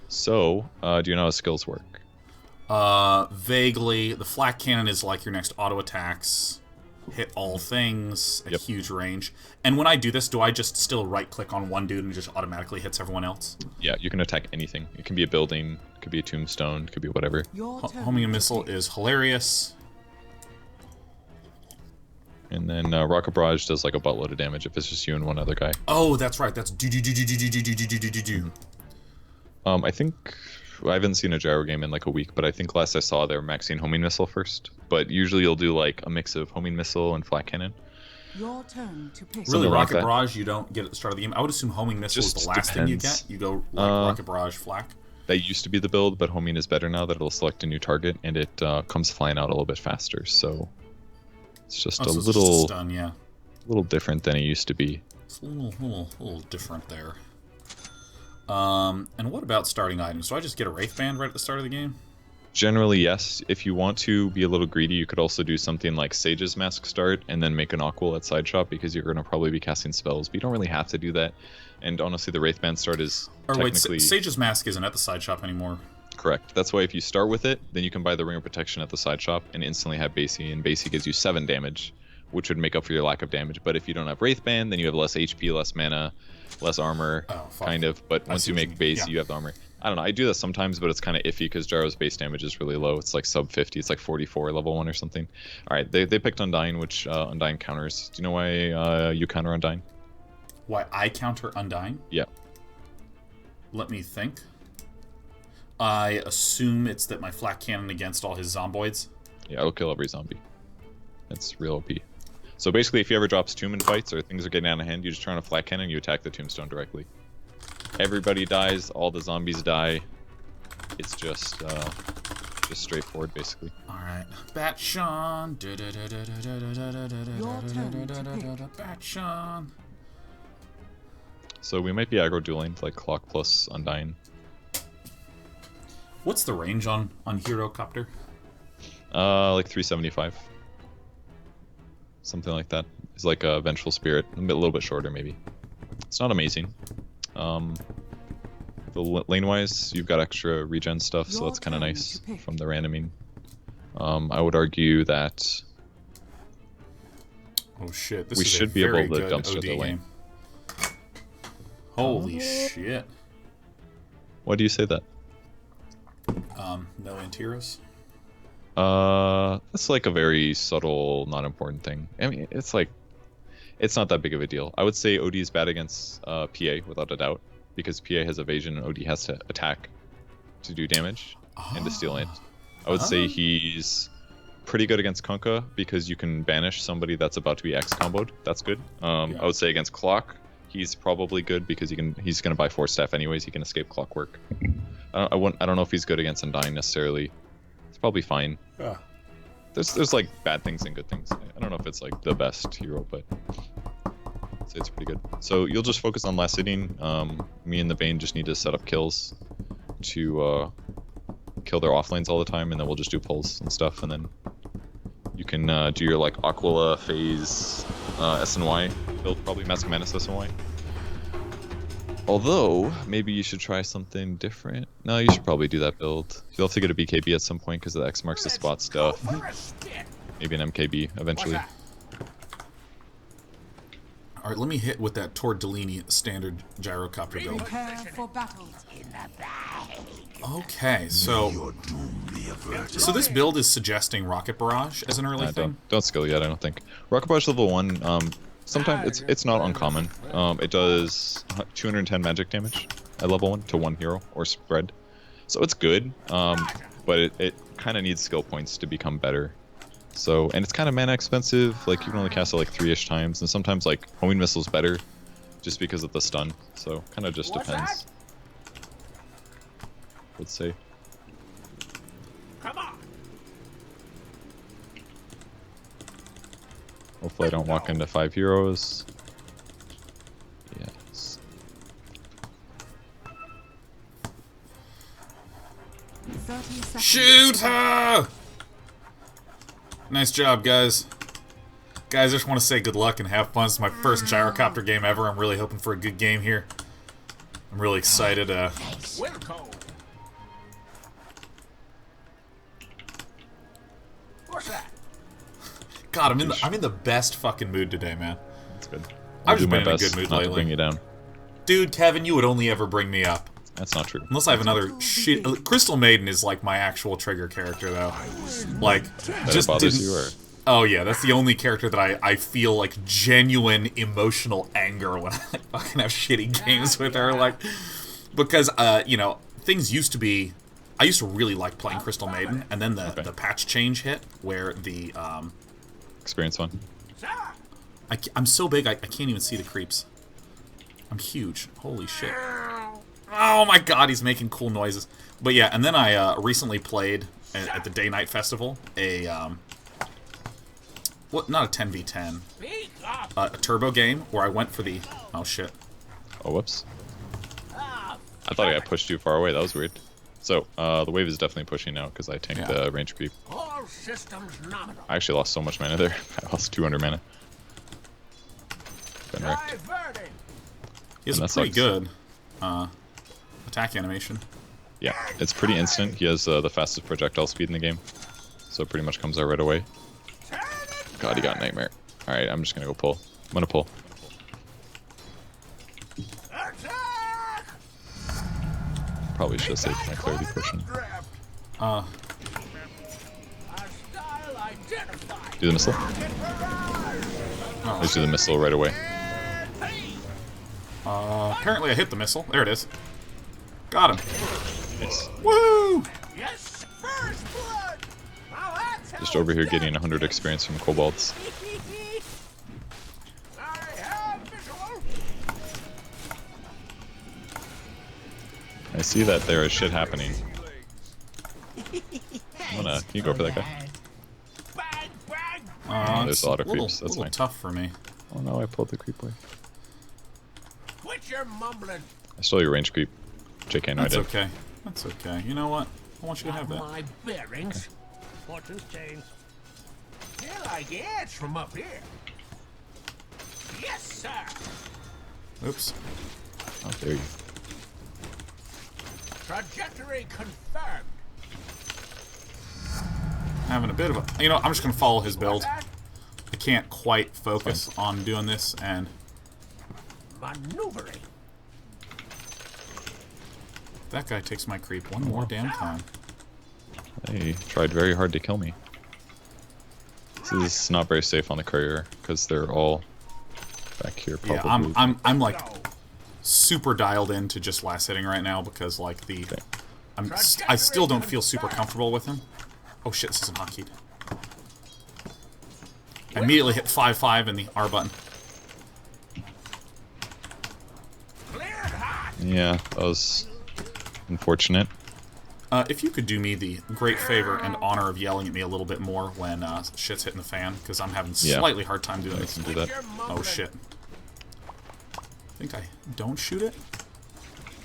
So, do you know how skills work? Vaguely. The flak cannon is like your next auto attacks. Hit all things at huge range. And when I do this, do I just still right-click on one dude and it just automatically hits everyone else? Yeah, you can attack anything. It can be a building, it could be a tombstone, it could be whatever. Homing a missile is hilarious. And then Rocket Barrage does like a buttload of damage if it's just you and one other guy. Oh, that's right. That's do. I think I haven't seen a Gyro game in like a week, but I think last I saw they were maxing homing missile first. But usually you'll do like a mix of homing missile and flak cannon. Your turn to pick. Really, Something like Rocket that. Barrage you don't get at the start of the game. I would assume homing missile is Just the last thing you depends. get. You go like Rocket Barrage, flak. That used to be the build, but homing is better now that it'll select a new target and it comes flying out a little bit faster. So it's just So a it's little, just a stun, yeah. little different than it used to be. It's a little different there. And what about starting items? Do I just get a Wraith Band right at the start of the game? Generally, yes. If you want to be a little greedy, you could also do something like Sage's Mask start and then make an Aquil at side shop because you're going to probably be casting spells, but you don't really have to do that. And honestly, the Wraith Band start is technically... Wait, Sage's Mask isn't at the side shop anymore. Correct. That's why if you start with it, then you can buy the Ring of Protection at the side shop and instantly have Basie, and Basie gives you 7 damage, which would make up for your lack of damage. But if you don't have Wraith Band, then you have less HP, less mana, less armor, kind of. But once you make base, you have the armor. I don't know, I do that sometimes, but it's kind of iffy because Gyro's base damage is really low. It's like sub 50, it's like 44 level 1 or something. Alright, they picked Undying, which Undying counters. Do you know why you counter Undying? Why I counter Undying? Yeah. Let me think. I assume it's that my flak cannon against all his zomboids. Yeah, it'll kill every zombie. It's real OP. So basically, if he ever drops tomb in fights or things are getting out of hand, you just turn on a flak cannon and you attack the tombstone directly. Everybody dies, all the zombies die. It's just straightforward, basically. Alright. Bat Sean. Bat Sean. So we might be aggro dueling, like Clock plus Undying. What's the range on Hero Copter? Like 375. Something like that. It's like a Vengeful Spirit. A little bit shorter, maybe. It's not amazing. The lane-wise, you've got extra regen stuff, so that's kind of nice from the randoming. I would argue that Oh shit, this we is should a be very able to good dumpster OD the lane. game. Holy shit. Why do you say that? No Antiras? That's like a very subtle, not important thing. I mean, it's like, it's not that big of a deal. I would say OD is bad against PA without a doubt, because PA has evasion and OD has to attack to do damage and to steal it. I would say he's pretty good against Kunkka because you can banish somebody that's about to be X comboed. That's good. I would say against Clock, he's probably good because he's going to buy 4 staff anyways. He can escape Clockwork. I don't know if he's good against Undying necessarily. It's probably fine. there's like bad things and good things. I don't know if it's like the best hero, but I'd say it's pretty good. So you'll just focus on last hitting. Me and the Bane just need to set up kills to kill their off lanes all the time, and then we'll just do pulls and stuff, and then you can do your like Aquila phase SNY build, probably Mask Manus SNY. Although, maybe you should try something different. No, you should probably do that build. You'll have to get a BKB at some point because of the X marks the spot stuff. Maybe an MKB eventually. Alright, let me hit with that Tordellini standard gyrocopter build. Prepare for battle. Okay, so this build is suggesting Rocket Barrage as an early thing? Don't skill yet, I don't think. Rocket Barrage level 1, sometimes it's not uncommon. It does 210 magic damage at level 1 to one hero, or spread. So it's good, but it kind of needs skill points to become better. So, and it's kind of mana expensive, like you can only cast it like 3-ish times, and sometimes like homing missile's better, just because of the stun, so kind of just depends. Let's say. Come on. Hopefully I don't walk into 5 heroes. Yes. 30 seconds. Shoot her! Nice job, guys. Guys, I just want to say good luck and have fun. It's my first gyrocopter game ever. I'm really hoping for a good game here. I'm really excited. Wilco. What's that? God, I'm in the best fucking mood today, man. That's good. I've I'll do just my been in a best good mood not to lately. bring you down. Dude, Kevin, you would only ever bring me up. That's not true. Unless I have another shit. Crystal Maiden is like my actual trigger character, though. Like, That just bothers didn't. you, or Oh yeah, that's the only character that I feel like genuine emotional anger when I fucking have shitty games with her, like, because you know, things used to be. I used to really like playing Crystal Maiden, and then the patch change hit where the experience one. I'm so big I can't even see the creeps. I'm huge. Holy shit. Oh my god, he's making cool noises. But yeah, and then I recently played at the Day Night Festival not a 10v10, a turbo game where I went for the... Oh shit. Oh, whoops. I thought I got pushed too far away. That was weird. So, the wave is definitely pushing now because I tanked the range creep. All systems nominal. I actually lost so much mana there. I lost 200 mana. Been wrecked. Diverting. He has And a that pretty sucks. good attack animation. Yeah, it's pretty instant. He has the fastest projectile speed in the game. So it pretty much comes out right away. God, he got Nightmare. Alright, I'm just gonna go pull. I'm gonna pull. Attack! Probably should have saved my clarity potion. Uh, Style identified. Do the missile. Let's do the missile right away. apparently I hit the missile. There it is. Got him. Nice. Woo! Yes, first blood. Now that's how Just over here it's getting done. 100 experience from kobolds. I have visual. I see that there is shit happening. I'm gonna... Can you go for that guy? Bang, bang. There's It's a lot of little, creeps, that's little fine. tough for me. Oh no, I pulled the creep away. Quit your mumbling. I stole your range creep. JK, no, I That's did. okay. That's okay. You know what? I want you to have that. My bearings. Fortune's change. Feel like it's from up here. Yes, sir. Oops. How dare you. Trajectory confirmed. Having a bit of a... You know, I'm just going to follow his build. I can't quite focus on doing this, and... Maneuvering. That guy takes my creep one more damn time. They tried very hard to kill me. This is not very safe on the courier because they're all back here. Probably. Yeah, I'm like super dialed into just last hitting right now because like the I still don't feel super comfortable with him. Oh shit, this isn't hotkeyed. I immediately hit 5-5 in the R button. Cleared hot. Yeah, that was unfortunate. If you could do me the great favor and honor of yelling at me a little bit more when shit's hitting the fan, because I'm having slightly hard time doing I this. can do that. Oh shit. I think I don't shoot it.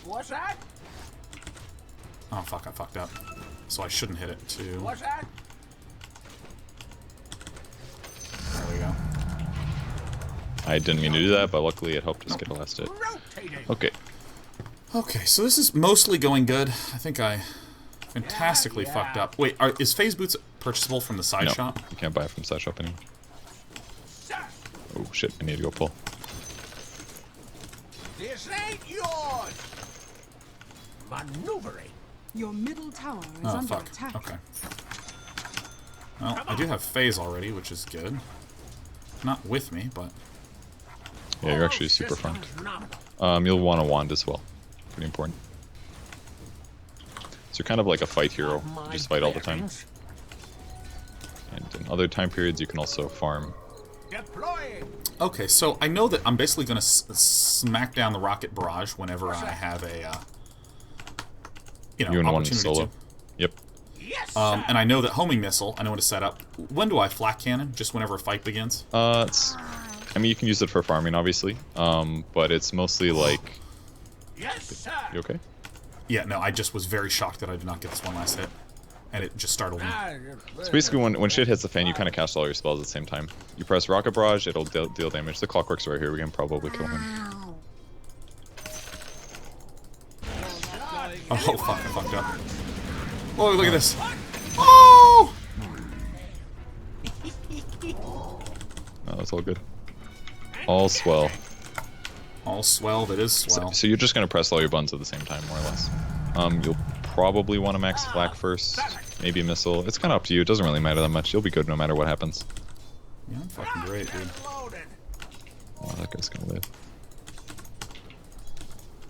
What's that? Oh fuck, I fucked up. So I shouldn't hit it too. What's that? There we go. I didn't mean to do that, but luckily it helped us get a last hit. Rotating. Okay. Okay, so this is mostly going good. I think I fantastically fucked up. Wait, is phase boots purchasable from the side No, shop? you can't buy it from side shop anymore. Oh shit, I need to go pull. This ain't yours. Maneuvering. Your middle tower is Oh under fuck. attack. Okay. Well, I do have phase already, which is good. Not with me, but Yeah, you're actually super front. Phenomenal. You'll want a wand as well. Pretty important. So you're kind of like a fight hero. You just fight all the time. And in other time periods, you can also farm. Deploying. okay. So I know that I'm basically going to smack down the rocket barrage whenever I have a You and one opportunity solo. to. Yep. Yes. And I know that homing missile. I know when to set up. When do I flak cannon? Just whenever a fight begins. I mean, you can use it for farming, obviously. But it's mostly like. Yes, sir. You okay? Yeah. No, I just was very shocked that I did not get this one last hit, and it just startled me. So basically, when shit hits the fan, you kind of cast all your spells at the same time. You press Rocket Barrage, it'll deal damage. The Clockwork's right here. We can probably kill him. Oh fuck! I fucked up. Oh, look at this. Oh! No, that's all good. All swell. All swell. That is swell. So you're just gonna press all your buttons at the same time, more or less. You'll probably want to max flak first, maybe a missile. It's kind of up to you. It doesn't really matter that much. You'll be good no matter what happens. Yeah, I'm fucking great, dude. Loaded. Oh, that guy's gonna live.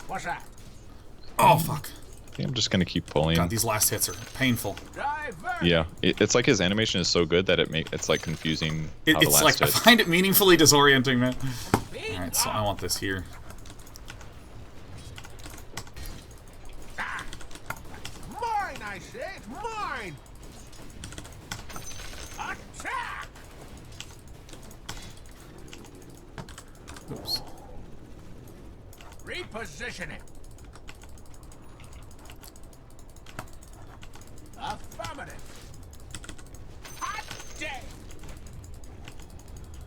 What's that? Oh fuck! I think I'm just gonna keep pulling. God, these last hits are painful. Divert. Yeah, it's like his animation is so good that it's like confusing how the It's last like I hit. find it meaningfully disorienting, man. All right, so I want this here. Mine, I say. It's mine. Attack. Oops. Repositioning. Affirmative. Hot day.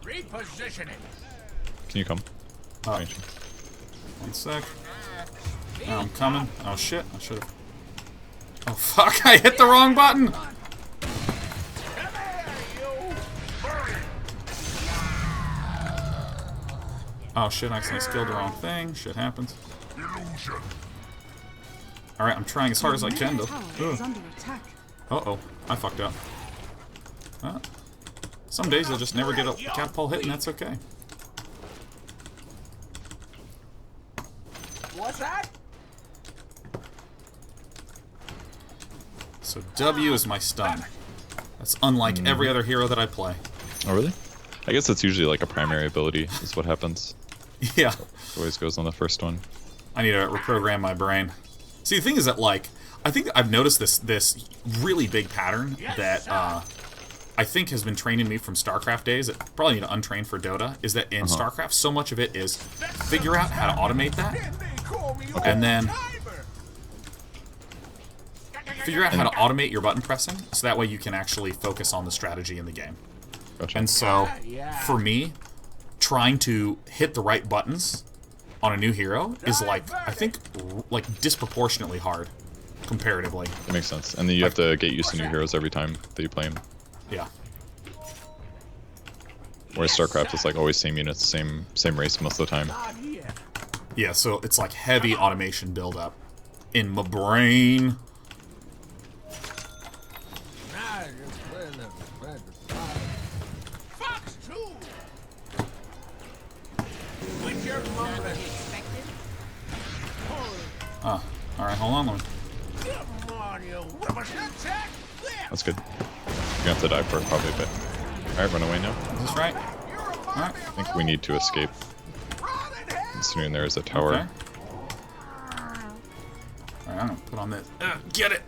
Repositioning. Can you come? Uh, One sec. Oh, I'm coming. Oh shit! I should have. Oh fuck! I hit the wrong button. Come here, you. Burn. Oh shit! I accidentally skilled the wrong thing. Shit happens. All right, I'm trying as hard as I can Middle to. tower is under attack. Uh-oh, I fucked up. Some days you'll just never get a catapult hit, and that's okay. What's that? So W is my stun. That's unlike every other hero that I play. Oh really? I guess it's usually like a primary ability is what happens. Yeah, It always goes on the first one. I need to reprogram my brain. See, the thing is that, like, I think I've noticed this really big pattern that I think has been training me from StarCraft days. That probably need to untrain for Dota. Is that in StarCraft, so much of it is figure out how to automate that, and then figure out how to automate your button pressing, so that way you can actually focus on the strategy in the game. Gotcha. And so, for me, trying to hit the right buttons on a new hero is like, I think, like disproportionately hard, comparatively. That makes sense. And then you have to get used to new heroes every time that you play them. Yeah. Whereas StarCraft is like always same units, same race most of the time. Yeah, so it's like heavy automation buildup in my brain. Fox 2. With your mumbling. Alright, hold on. Come on, you rubbish. Attack. That's good. You're gonna have to die for it probably a bit. Alright, run away now. Is this right? Alright. I think we need to escape. Considering there is a tower. Okay. Alright, I'm gonna put on this. Get it!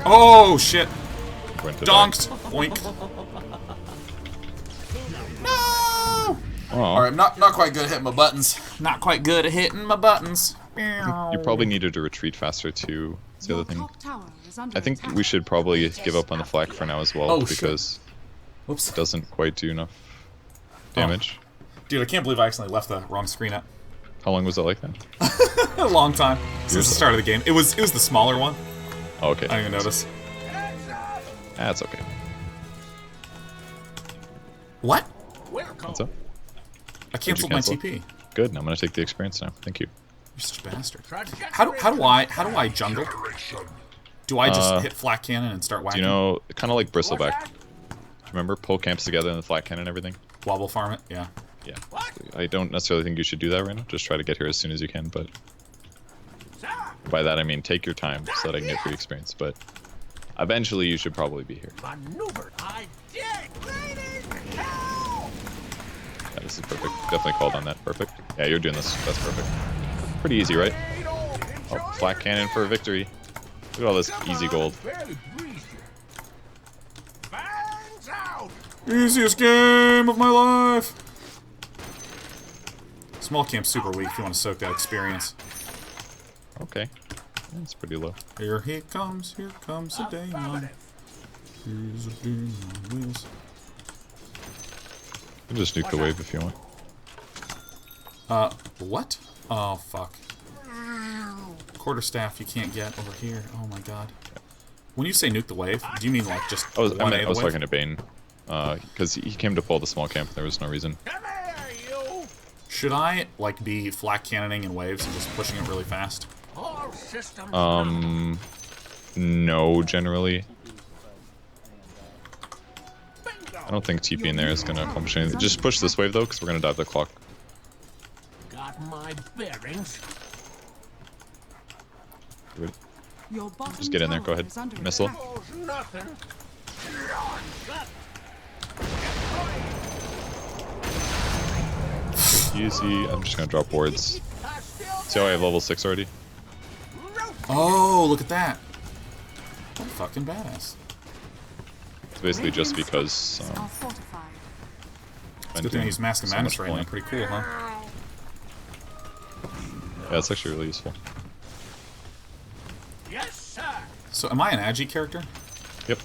Oh shit! Going to Donked. Oink. No. die. Oh, All right, not quite good at hitting my buttons. Not quite good at hitting my buttons. you probably needed to retreat faster too. That's the Your other thing. top tower is under I think attack. we should probably give up on the flak for now as well, Oh, shit. because Whoops. it doesn't quite do enough damage. Dude, I can't believe I accidentally left the wrong screen up. How long was it like then? A long time since the start of the game. It was the smaller one. Oh, okay. I didn't even notice. That's okay. What? What's up? I canceled my cancel? TP. Good. I'm gonna take the experience now. Thank you. You're such a bastard. How do I jungle? Do I just hit flat cannon and start Do whacking? you know, kind of like Bristleback? Remember, pull camps together in the flat cannon and everything? Wobble farm it? Yeah. Yeah. I don't necessarily think you should do that right now. Just try to get here as soon as you can, but by that I mean take your time so that I can get free experience, but eventually you should probably be here. Maneuver. I dig. Yeah, this is perfect. Definitely called on that. Perfect. Yeah, you're doing this. That's perfect. Pretty easy, right? Oh, flat cannon for a victory. Look at all this easy gold. Barely breezed you. Bangs out. Easiest game of my life. Small camp's super weak if you want to soak that experience. Okay. That's pretty low. Here he comes, here comes the day one. He's a demon on wheels. You can just nuke the wave if you want. What? Oh, fuck. Quarterstaff you can't get over here. Oh my god. When you say nuke the wave, do you mean like just I was the wave? talking to Bane. Because he came to pull the small camp and there was no reason. Come here, you. Should I, like, be flak cannoning in waves and just pushing it really fast? All systems No, generally. bingo. I don't think TP in there is going to accomplish anything. Just push this wave though, because we're going to dive the clock. Got my bearings. Good. Your bottom Just get in there, go tower ahead. is under Missile. attack. Goes nothing. Easy. I'm just going to drop wards. See how I have level 6 already? Oh, look at that. Fucking badass. It's basically just Radiant's because structures are fortified. It's a good thing I use Mask of so Madness much right now. pulling. Pretty cool, huh? Yeah, it's actually really useful. Yes, sir. So, am I an Agi character? Yep.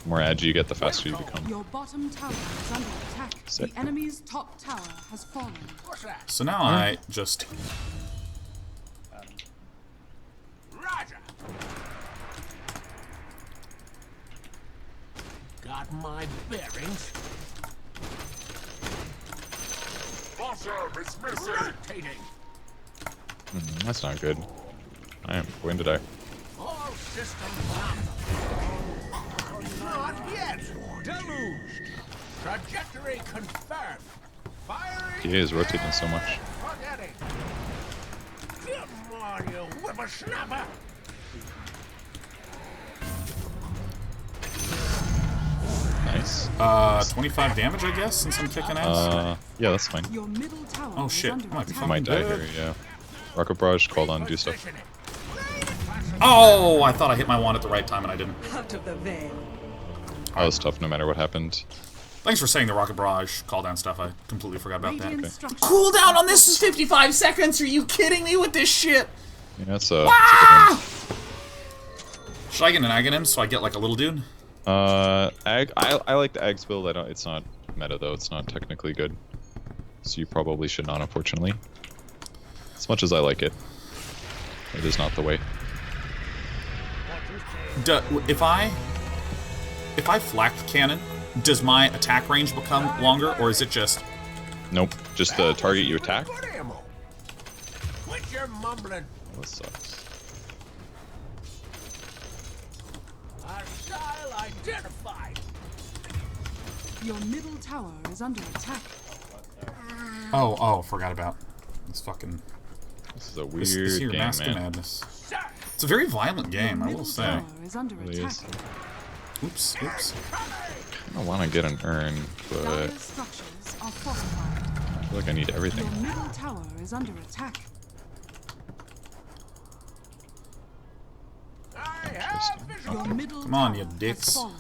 The more agi you get, the faster you become. Your bottom tower is under attack. Sick. The enemy's top tower has fallen. What's that? So now I just... Roger. Got my bearings. Rotating. That's not good. I am going to die. All systems up. Not yet. Deluged. Trajectory confirmed. Firing. He is rotating so much. Forgetting. Come on, you whippersnapper. Nice. 25 damage, I guess, since I'm kicking ass? Yeah, that's fine. Your middle tower Oh is shit, under I might be attack. fine. Might die Dead. here, yeah. Rocket Barrage, called on, do stuff. Position it. Oh, I thought I hit my wand at the right time and I didn't. Out of the veil. That was tough no matter what happened. Thanks for saying the Rocket Barrage call down stuff. I completely forgot about that. Radiant structures. Cooldown on this is 55 seconds. Are you kidding me with this shit? Yeah, that's a good one. Should I get an Aghanim so I get like a little dude? I like the Ags build. It's not meta though. It's not technically good, so you probably should not, unfortunately. As much as I like it, it is not the way. If I flak cannon, does my attack range become longer, or is it just... Nope. Just the target you attack. Good ammo. Quit your mumbling. Oh, that sucks. Hostile identified. Your middle tower is under attack. Oh, forgot about this fucking... This is a This weird here game, Mask of man. Madness. Sir. It's a very violent Your game, I middle will say. tower is under Really attack. is. Oops. I want to get an urn, but Dire structures are fortified. feel like I need everything. Your middle tower is under attack. I have vision. Your middle Come on, tower you has dicks. fallen.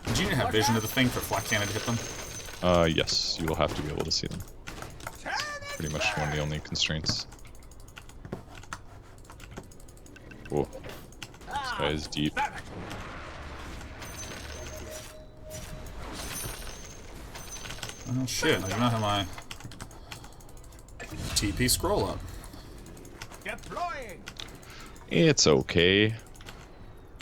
Did you need to have vision of the thing for Flak Cannon to hit them? Yes, you will have to be able to see them. Pretty much one of the only constraints. Whoa. This guy is deep. Oh shit, I do not have my TP scroll up. Deploying. It's okay.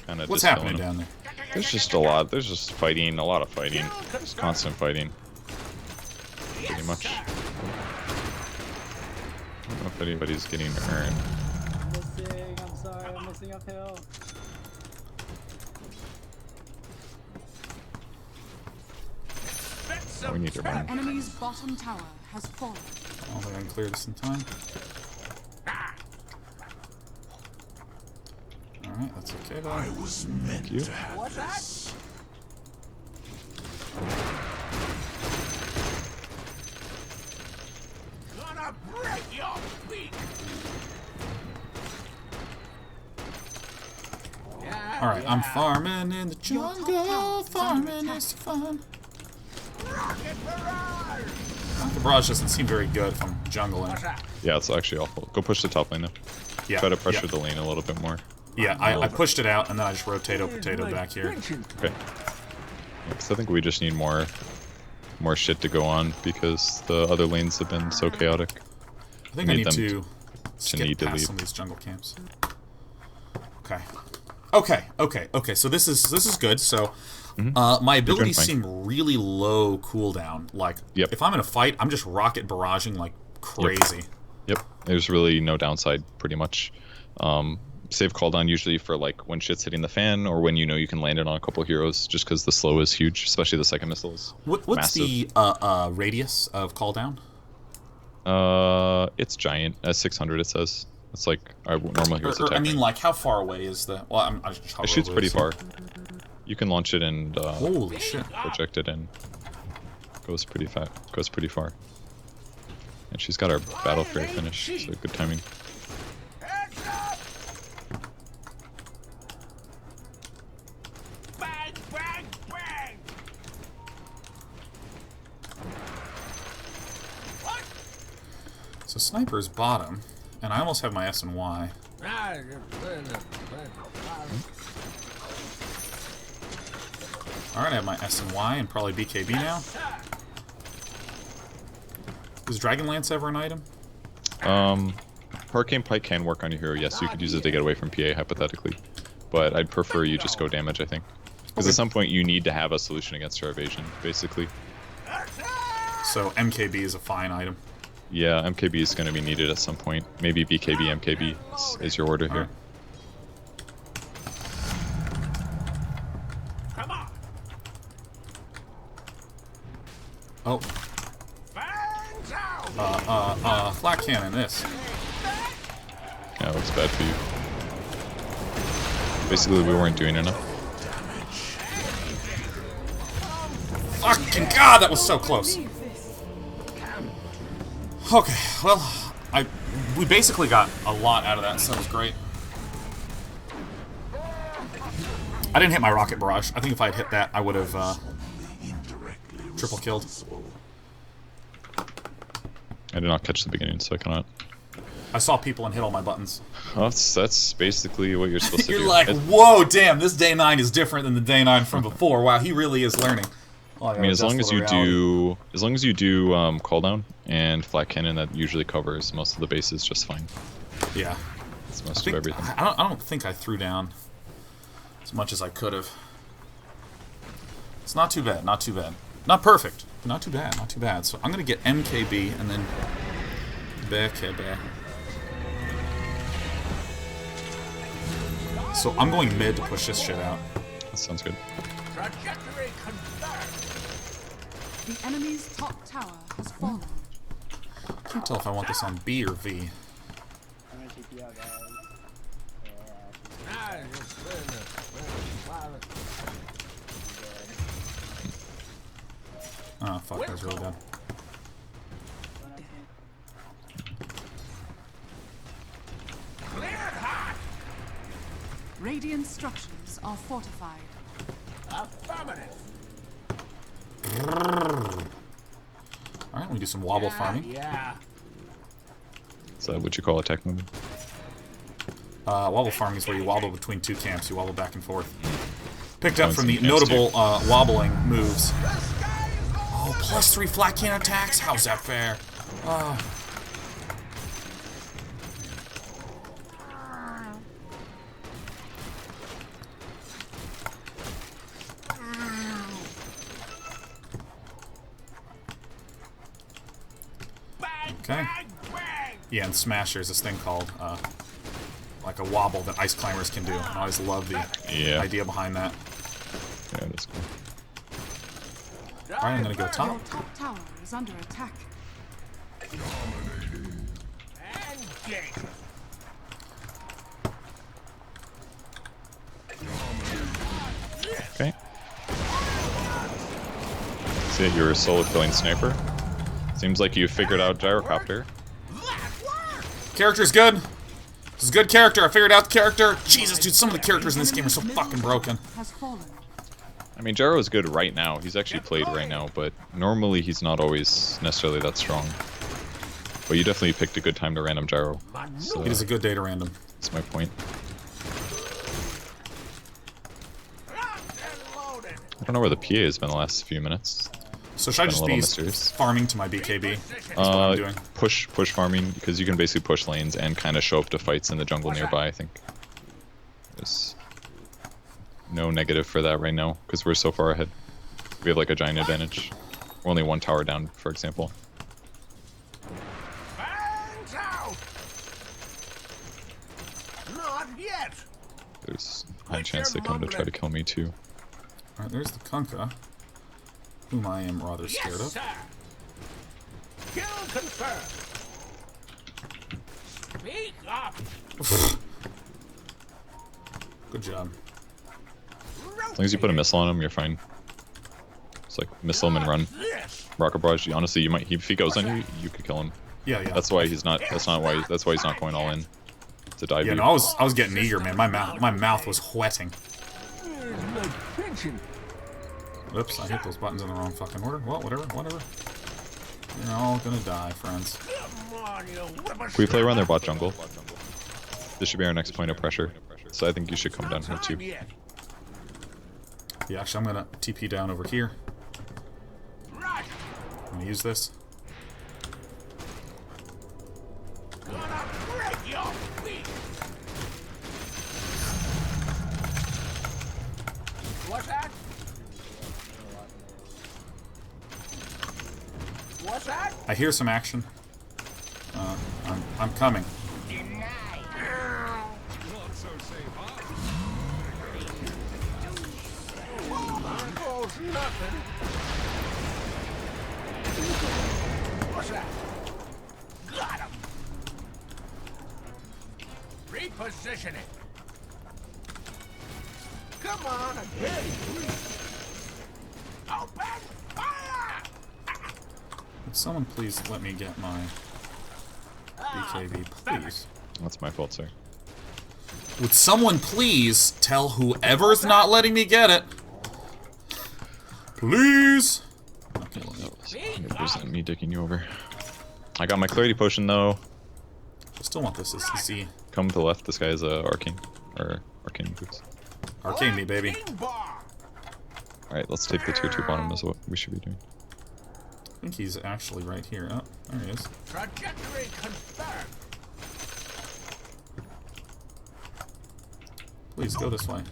Kinda What's just happening killing him. down there? There's just a lot. There's just fighting, a lot of fighting. Just constant fighting. Pretty much. I don't know if anybody's getting earned. Missing, I'm sorry, I'm missing uphill. We need to run. Enemy's bottom tower has fallen. I don't think I can clear this in time. Alright, that's okay though. Thank you. What's that? Gonna break your beak. Alright, I'm farming in the jungle. Farming is fun. Rocket barrage. The barrage doesn't seem very good if I'm jungling. What's that? Yeah, it's actually awful. Go push the top lane though. Yeah, Try to pressure yeah. the lane a little bit more. Yeah, I pushed it out and then I just potato back here. Okay. Because I think we just need more shit to go on because the other lanes have been so chaotic. I think I need them to skip need to past leave. some of these jungle camps. Okay. So this is good. So my abilities fine. seem really low cooldown. Like Yep. if I'm in a fight, I'm just rocket barraging like crazy. Yep. There's really no downside, pretty much. Save cooldown usually for like when shit's hitting the fan or when you know you can land it on a couple heroes, just because the slow is huge, especially the second missiles. What's massive. the radius of cooldown? It's giant. At 600 it says. It's like our normal heroes attack. I mean, like how far away is the? Well, I just It shoots pretty far. You can launch it and Holy shit! project it and goes pretty far. And she's got our battle fairy finish, so good timing. Heads up. Bang, bang, bang. What? So sniper's bottom, and I almost have my S and Y. Alright, I have my S and Y and probably BKB now. Is Dragonlance ever an item? Hurricane Pike can work on your hero, yes, you could use it to get away from PA, hypothetically. But I'd prefer you just go damage, I think. Because at some point you need to have a solution against her evasion, basically. So MKB is a fine item. Yeah, MKB is going to be needed at some point. Maybe BKB, MKB is your order here. Come on. Oh, Fangs out. Flak Cannon, this. Yeah, it looks bad for you. Basically, we weren't doing enough. Fucking God, that was so close. Okay, well, we basically got a lot out of that, so that was great. I didn't hit my rocket barrage. I think if I had hit that, I would have triple killed. I did not catch the beginning, so I cannot. I saw people and hit all my buttons. Well, that's basically what you're supposed to do. You're like, whoa, damn, this day 9 is different than the day 9 from before. Wow, he really is learning. Well, I mean, as long as you do cooldown and flat cannon, that usually covers most of the bases just fine. Yeah. That's most of everything. I don't think I threw down as much as I could have. It's not too bad, not too bad. Not perfect, but not too bad, not too bad. So I'm going to get MKB and then BKB. So I'm going mid to push this shit out. That sounds good. Trajectory confirmed. The enemy's top tower has fallen. I can't tell if I want this on B or V. I'm gonna take you out, guys. Oh, fuck, that was really bad. Clear it hot. Radiant structures are fortified. Affirmative. Alright, we do some wobble farming. Yeah. Is that what you call a tech movement? Wobble farming is where you wobble between two camps. You wobble back and forth. Picked up from the Some camps notable wobbling moves. Oh, +3 flat can attacks? How's that fair? Bang, Okay. bang, bang. Yeah, in Smash there's this thing called, like a wobble that ice climbers can do. I always love the idea behind that. Yeah, that's cool. Alright, I'm gonna go Your top. top tower is under attack. And gate. Okay. See, you're a solo killing sniper. Seems like you figured out gyrocopter. Character's good. This is a good character. I figured out the character. Jesus, dude, some of the characters in this game are so fucking broken. Has fallen. I mean, Gyro is good right now. He's actually played right now, but normally he's not always necessarily that strong. But you definitely picked a good time to random Gyro. So It is a good day to random. that's my point. Locked and loaded. I don't know where the PA has been the last few minutes. So should I Been a just little be mysterious. farming to my BKB? That's what I'm doing. Push farming, because you can basically push lanes and kind of show up to fights in the jungle nearby, I think. There's no negative for that right now, because we're so far ahead. We have like a giant advantage. We're only one tower down, for example. Bangs out. Not yet. There's a high chance they come to try to kill me too. Alright, there's the Kunkka, whom I am rather scared Yes, of. sir. Kill confirmed. Speak up. Good job. As long as you put a missile on him, you're fine. It's like missile him and run. This. Rocket barrage. Honestly, you might. If he goes on you, you could kill him. Yeah, yeah. That's why he's not. That's why he's not going all in. To dive. Yeah, you. no, I was getting eager, man. My mouth was whetting. Oops, I hit those buttons in the wrong fucking order. Well, whatever. You're all gonna die, friends. Come on, you whippersnapper. If we play around their bot jungle, this should be our next point of pressure. So I think you should come down here too. Time yet. Yeah, actually, I'm gonna TP down over here. Right. I'm gonna use this. Gonna break your feet. What's that? What's that? I hear some action. I'm coming. Goes nothing. What's that? Got him. Repositioning. Come on, again. Open fire! Would someone please let me get my BKB, please? That's my fault, sir. Would someone please tell whoever's not letting me get it? Please? Okay, well, That was 100% me dicking you over. I got my clarity potion though. I still want this. See, Come to the left. This guy is arcane or arcane boots. arcane me, baby. King bar. All right, let's take the tier 2 bottom. Is what we should be doing. I think he's actually right here. Oh, there he is. Trajectory confirmed. Please go this way.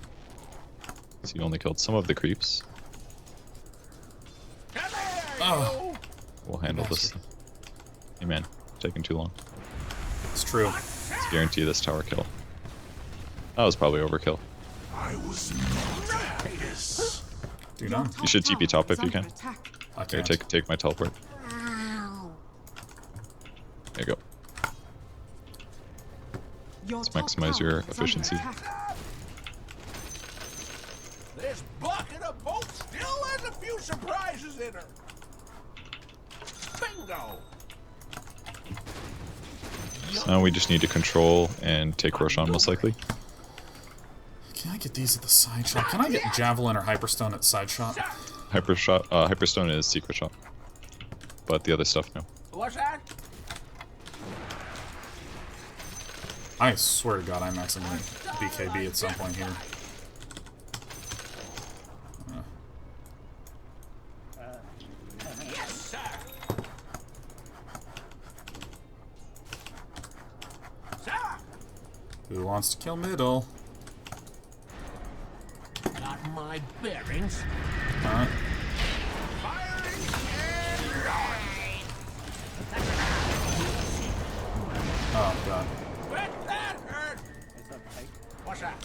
So you only killed some of the creeps. Come here, Oh. you. We'll handle this. Hey man, taking too long. It's true. Let's guarantee this tower kill. That was probably overkill. I was not Titus. Dude, I'm. You should TP top if you can. I Here, can't. take my teleport. There you go. Let's maximize your efficiency. This bucket of boat still has a few surprises in her. Bingo. So now we just need to control and take Roshan most likely. Can I get these at the side shot? Can I get Javelin or Hyperstone at side shot? Hyperstone is secret shot, but the other stuff no. What's that? I swear to God, I'm actually going to BKB at some point here. Yes, sir. Sir. Who wants to kill middle? Got my bearings. Alright. Firing and rolling. Oh, God. Quit that hurt. It's a pike. What's that?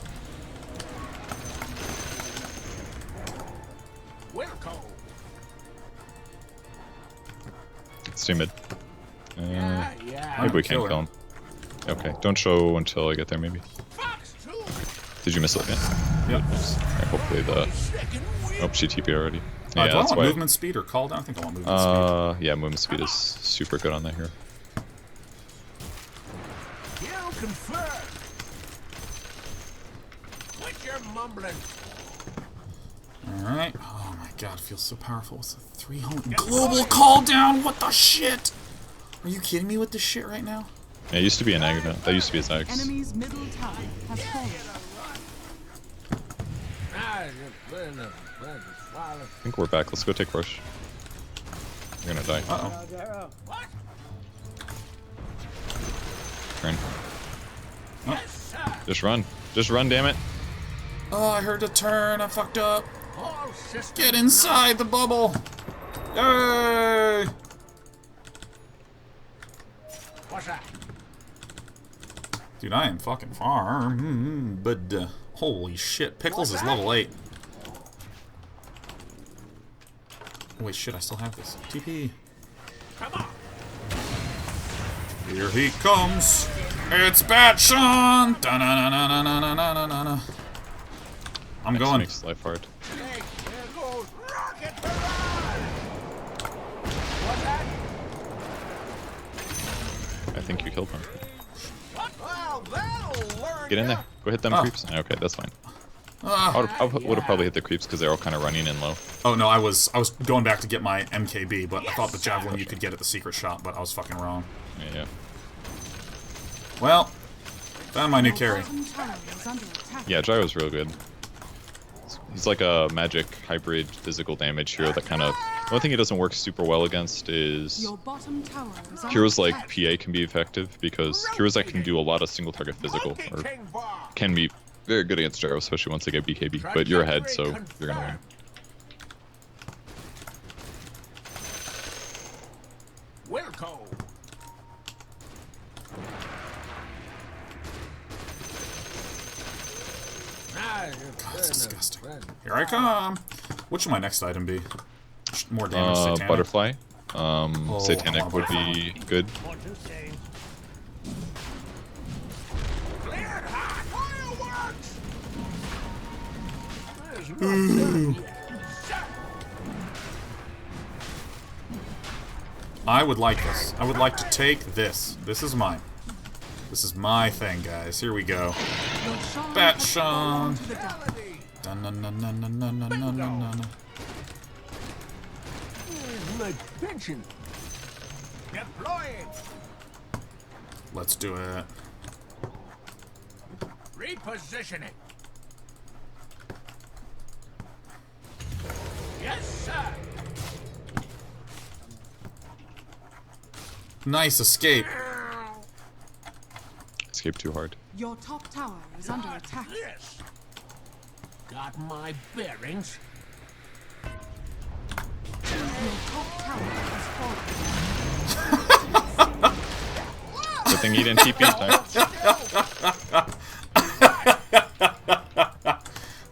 Wilco. Stay mid. Yeah. Maybe we Kill can her. kill him. Okay, don't show until I get there maybe. Fox 2. Did you miss it again? Yep. Alright, hopefully the... Second win. Oh, she TP'd already. Do Yeah, I that's want why... movement speed or call down? I think I want movement speed. Yeah, movement speed is super good on that here. Kill confirmed. Quit your mumbling. Alright. Oh my God, it feels so powerful. It's a 300 global call down. What the shit? Are you kidding me with this shit right now? Yeah, it used to be an Agna. That used to be his Axe. Enemy's middle tower has fallen. I think we're back. Let's go take Rosh. You're gonna die. Uh-oh. Zero. What? Turn. Yes, sir. Just run. Just run, damn it. Oh, I heard the turn. I fucked up. All systems. Get inside the bubble. Yay! What's that? Dude, I am fucking farm. But, holy shit. Pickles is level 8. Wait, shit, I still have this. TP. Come on. Here he comes. It's Batshon. Da-na-na-na-na-na-na-na-na. I'm Next going. makes life hard. Hey, there goes rocket barrage. What's that? I think you killed one. What? Well, that'll learn Get in ya. there. Go hit them Oh. creeps. Okay, that's fine. I Ah. would have probably hit the creeps because they're all kind of running in low. Oh no, I was going back to get my MKB, but I thought the javelin you could get at the secret shot, but I was fucking wrong. Yeah. Well, found my new Your carry. bottom tower is under attack. Yeah, Gyro's real good. He's like a magic hybrid physical damage hero that kind of... The only thing he doesn't work super well against is... Your bottom tower is under Heroes like attack. PA can be effective because heroes that can do a lot of single target physical Monkey or King Bar. can be very good against Gyro, especially once they get BKB. But you're ahead, so you're gonna win. Wilco. God, it's disgusting. Here I come. What should my next item be? More damage, satanic? Butterfly. I want Satanic would Butterfly. be good. Fortune's change. Cleared hot fireworks. There's not done yet. Sir. I would like this. I would like to take this. This is mine. This is my thing, guys. Here we go. Your Sean Bat has Sean. fallen to the dark. Melody. Dun-dun-dun-dun-dun-dun-dun-dun-dun. Where's my pension? Deploying. Let's do it. Repositioning. Yes, sir. Nice escape. Escape too hard. Your top tower is under attack. Yes. Got my bearings. Your top tower has fallen. Good thing he didn't TP in time.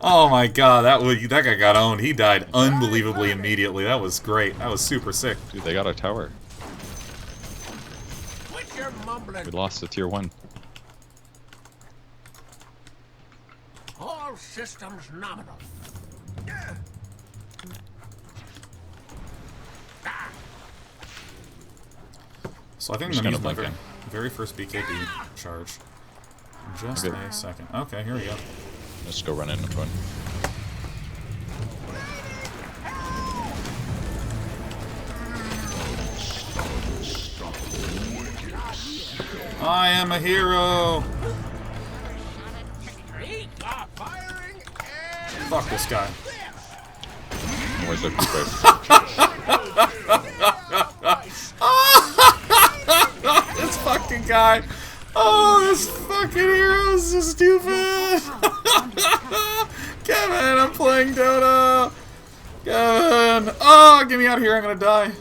Oh my god, that guy got owned. He died unbelievably immediately. That was great. That was super sick. Dude, they got a tower. Quit your mumbling. We lost to tier 1. All systems nominal. So I think I'm I'm just going to use gonna my very first BKB charge. Just Okay. a second. Okay, here we go. Let's go run in and run. I am a hero! Fuck this guy. Where's our quick? This fucking guy! Oh, this fucking hero is so stupid! Kevin, I'm playing Dota! Kevin! Oh, get me out of here, I'm gonna die.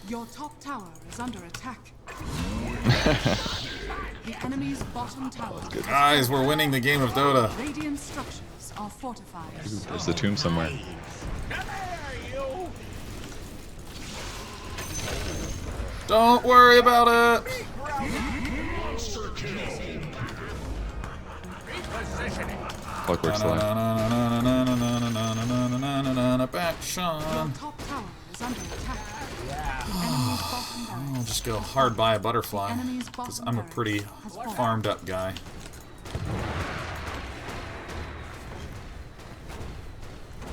Your top tower is under attack. The enemy's bottom tower. Guys, we're winning the game of Dota. Radiant structures are fortified. There's the tomb somewhere. Don't worry about it! Clockwork's alive. Back, Sean. Top tower is under attack. The enemy's bottom barracks. I'll just go hard by a butterfly, Enemy's because bottom I'm a pretty barracks has fallen. farmed up guy.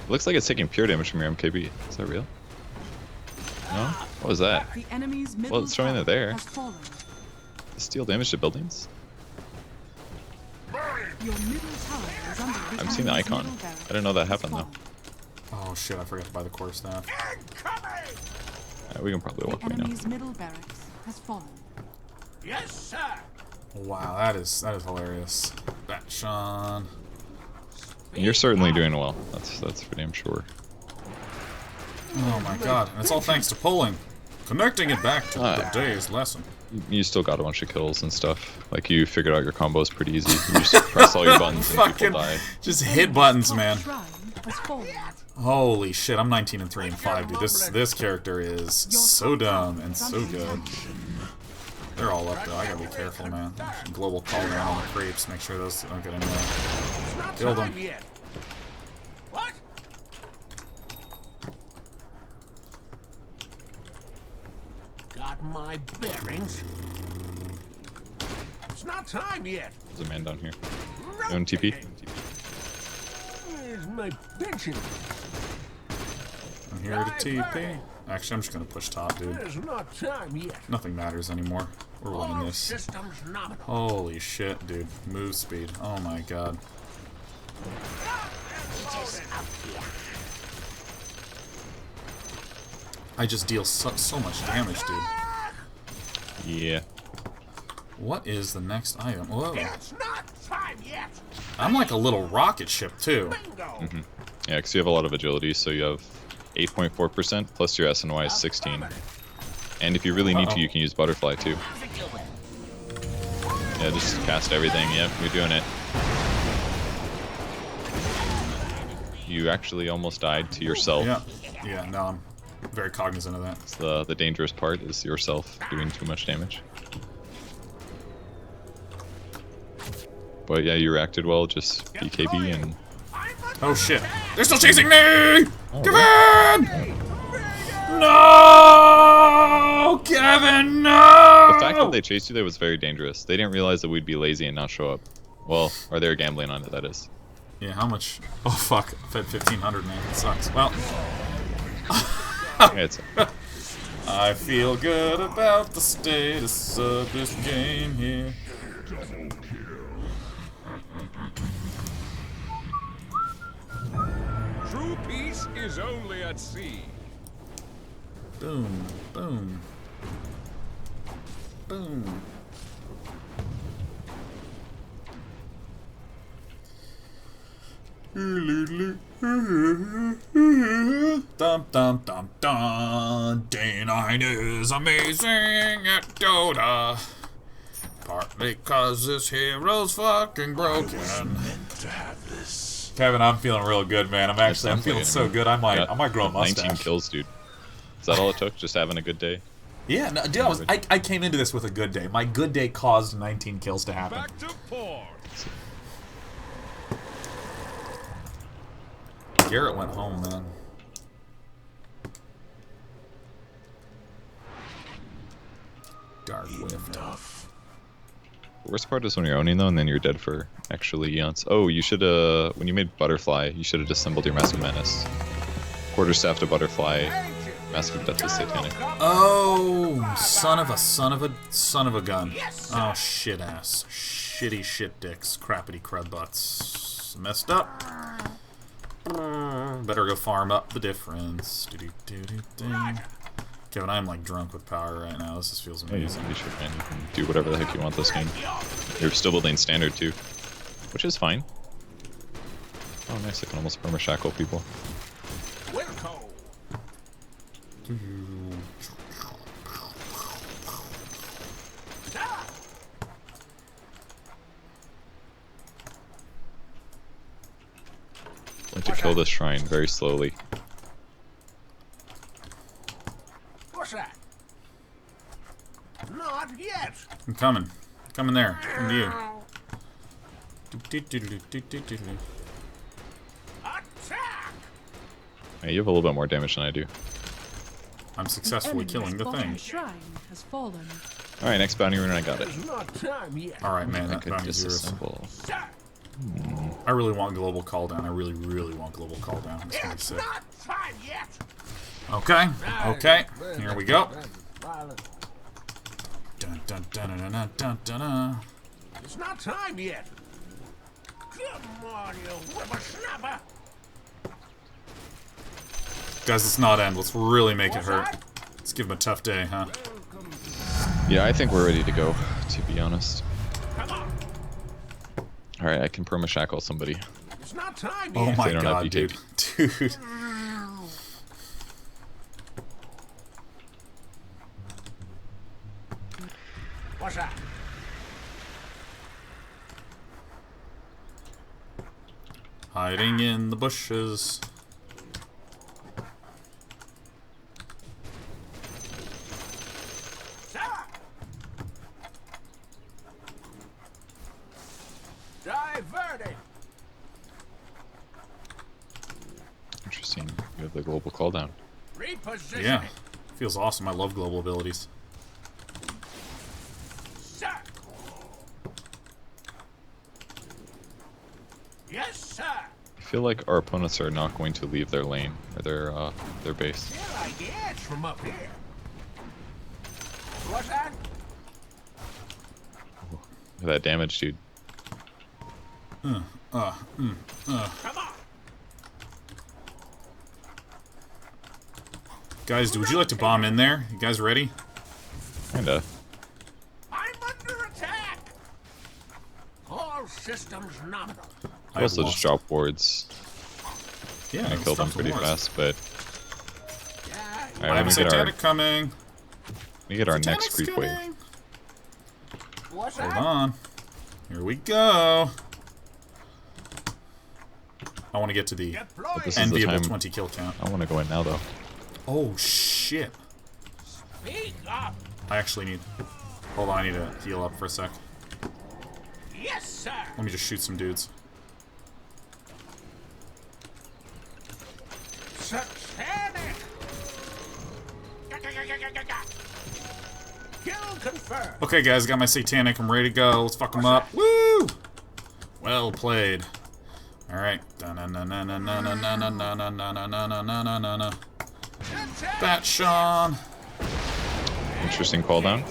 It looks like it's taking pure damage from your MKB. Is that real? No? What was that? The enemy's middle Well, it's showing tower it there. has fallen. Steal damage to buildings? Your middle tower is under the I'm seeing the enemy's icon. middle barracks I didn't know that has happened though. fallen. Oh shit, I forgot to buy the core staff. Yeah, we can probably walk The right now. enemy's middle barracks has fallen. Yes, sir. Wow, that is hilarious. Bat Sean. And you're certainly doing well. That's for damn sure. Oh my god, and it's all thanks to pulling. Connecting it back to the day's lesson. You still got a bunch of kills and stuff. Like you figured out your combos pretty easy. You just press all your buttons and Fucking people die. just hit buttons, Top man. shrine has fallen. Holy shit, I'm 19 and 3 and 5, dude. This character is so dumb and so good. They're all up though. I gotta be careful, man. Global call down on the creeps. Make sure those don't get anywhere. Kill them. What? Got my bearings. It's not time yet. There's a man down here. You want TP? Where's my pension? I'm here to TP. Actually, I'm just gonna push top, dude. There's not time yet. Nothing matters anymore. We're winning All this. systems nominal. Holy shit, dude. Move speed. Oh my god. I just deal so much damage, dude. Yeah. What is the next item? Whoa. It's not time yet. I'm like a little rocket ship, too. Bingo. Yeah, because you have a lot of agility, so you have 8.4% plus your SNY is 16. And if you really need to, you can use butterfly too. Yeah, just cast everything. Yep, you're doing it. You actually almost died to yourself. Yeah. Yeah, no, I'm very cognizant of that. It's the dangerous part is yourself doing too much damage. But yeah, you reacted well, just BKB and... Oh shit. They're still chasing me! Oh, Kevin! No! Kevin, no! The fact that they chased you there was very dangerous. They didn't realize that we'd be lazy and not show up. Well, or they were gambling on it, that is. Yeah, how much? Oh fuck, I fed 1500, man. It sucks. Well, Yeah, it's... I feel good about the status of this game here. True peace is only at sea. Boom, boom, boom. Dum dum dum dum. Day 9 is amazing at Dota. Partly cause this hero's fucking broken. Kevin, I'm feeling real good, man. I'm feeling so good. I might grow a mustache. 19 kills, dude. Is that all it took? Just having a good day? Yeah, no, dude, I came into this with a good day. My good day caused 19 kills to happen. Back to port. Garrett went home, man. Dark Whiff. The worst part is when you're owning though, and then you're dead for actually eons. Oh, you should when you made Butterfly, you should have disassembled your Mask of Menace. Quarterstaff to Butterfly, Mask of Death to Satanic. Oh, son of a gun. Oh, shit ass. Shitty shit dicks. Crappity crud butts. Messed up. Better go farm up the difference. Kevin, I'm like drunk with power right now. This just feels amazing. You should, man. You can do whatever the heck you want this game. You're still building standard too, which is fine. Oh, nice! I can almost perma shackle people. Going to kill this shrine very slowly. What's that? Not yet. I'm coming. Coming there. Coming to you. Attack! Hey, you have a little bit more damage than I do. I'm successfully killing the thing. Shrine has fallen. All right, next bounty rune, I got it. There's not time yet. Alright, man. I That could bounty's yours. disassemble. I really want global call down. I really, really want global call down. It's gonna be It's sick. not time yet. Okay. Okay. Here we go. Dun dun dun dun dun dun dun dun. It's not time yet. Come on, you whippersnapper. Guys, let's not end. Let's really make it hurt. Let's give him a tough day, huh? Yeah, I think we're ready to go, to be honest. Come on. All right, I can perma shackle somebody. It's not time Oh yet. my They don't have god, dude. BKB. Dude. What's that? Hiding in the bushes. Diverted. Interesting. You have the global call down. Repositioning. Yeah. Feels awesome. I love global abilities. Sir. Yes, sir. I feel like our opponents are not going to leave their lane or their base. Feel like the edge from up here. What's that? Look at that damage, dude. Come on. Guys, would you like to bomb in there? You guys ready? Kinda. I'm under attack. All systems nominal. I also just drop wards. Yeah, I let's killed them drop some pretty wars. fast, but Yeah. alright, I have let a me get our satanic coming. next Satanic's creep wave. coming. What's Hold that? on. Here we go. I want to get to the Deploy. This is the enviable time 20 kill count. I want to go in now, though. Oh, shit. Speak up. I actually need... Hold on, I need to heal up for a sec. Yes, sir. Let me just shoot some dudes. Satanic. Kill confirmed. Okay, guys, got my satanic. I'm ready to go. Let's fuck them up. Woo! Well played. Alright. That Sean. Interesting call down.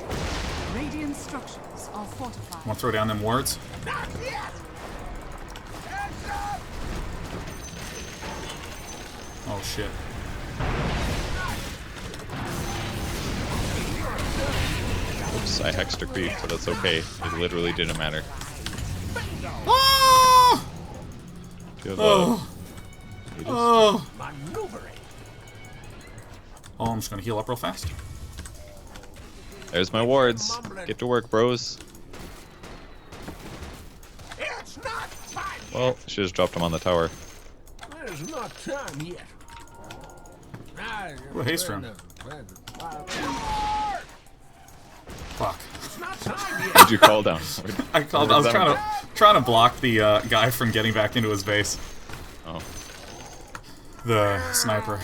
Radiant structures are fortified. Want to throw down them wards? Not yet. Heads up. Oh, shit. Oops, I hexed a creep, but it's okay. It literally didn't matter. Oh! Do you have, Oh! Aegis? Oh! Maneuvering. Oh, I'm just gonna heal up real fast. There's my wards. Get to work, bros. It's not time yet. Well, should have dropped him on the tower. There's not time yet. Ooh, haste rune. Fuck. It's not time yet. What'd you call down? I was trying to block the guy from getting back into his base. Oh. The sniper.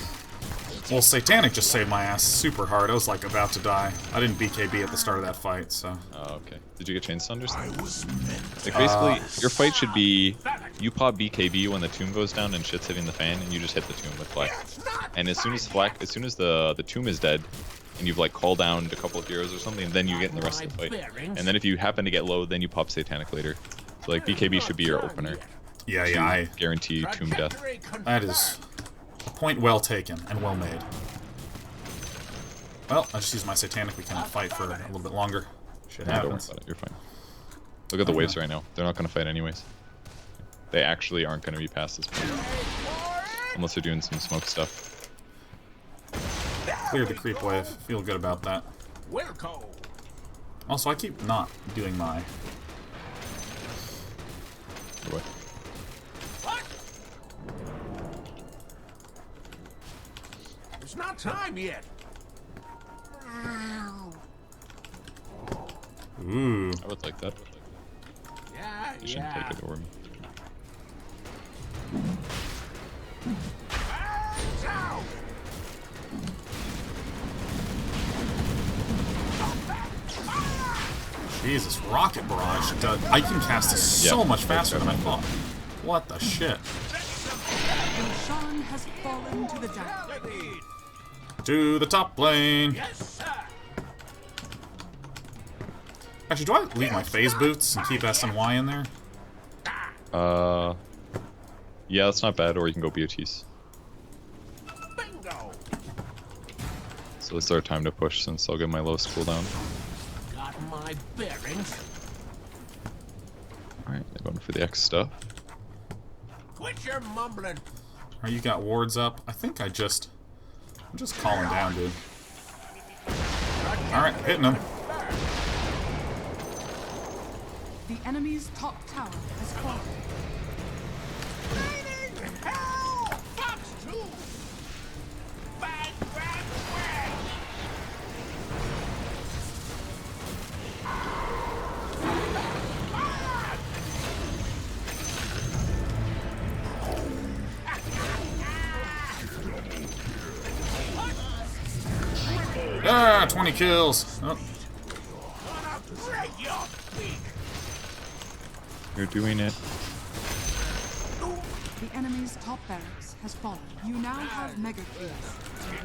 Well, Satanic just saved my ass super hard. I was like about to die. I didn't BKB at the start of that fight, so. Oh, okay. Did you get chain stunned or something? Like basically, your fight should be you pop BKB when the tomb goes down and shit's hitting the fan, and you just hit the tomb with flak. And as soon as the tomb is dead, and you've like called down a couple of heroes or something, then you get in the rest of the fight. And then if you happen to get low, then you pop Satanic later. So like BKB should be your opener. Yeah, I guarantee tomb death. That is a point well taken and well made. Well, I just used my Satanic. We can fight for a little bit longer. Shit Don't worry happens. about it. You're fine. Look at the waves right now. They're not going to fight anyways. They actually aren't going to be past this point. Unless they're doing some smoke stuff. Cleared the creep wave. Feel good about that. Also, I keep not doing my... What? It's not time yet. Ooh. I would like that. Yeah, You shouldn't take it over me. Jesus, Rocket Barrage. I can cast this so much faster than I thought. What the shit? Sean has fallen to the dark. To the top lane. Actually, do I leave my phase boots and keep SNY in there? Yeah, that's not bad, or you can go BOTs. Bingo. So it's our time to push since I'll get my lowest cooldown. Got my bearings. Alright, they're going for the X stuff. Quit your mumbling. Alright, you got wards up. I think I'm just calling down, dude. Alright, hitting him. The enemy's top tower has fallen. Hell! Fox 2! Bang, bang, bang! Ah, 20 kills. Oh. Gonna break your feet! You're doing it. The enemy's top barracks has fallen. You now have mega kills.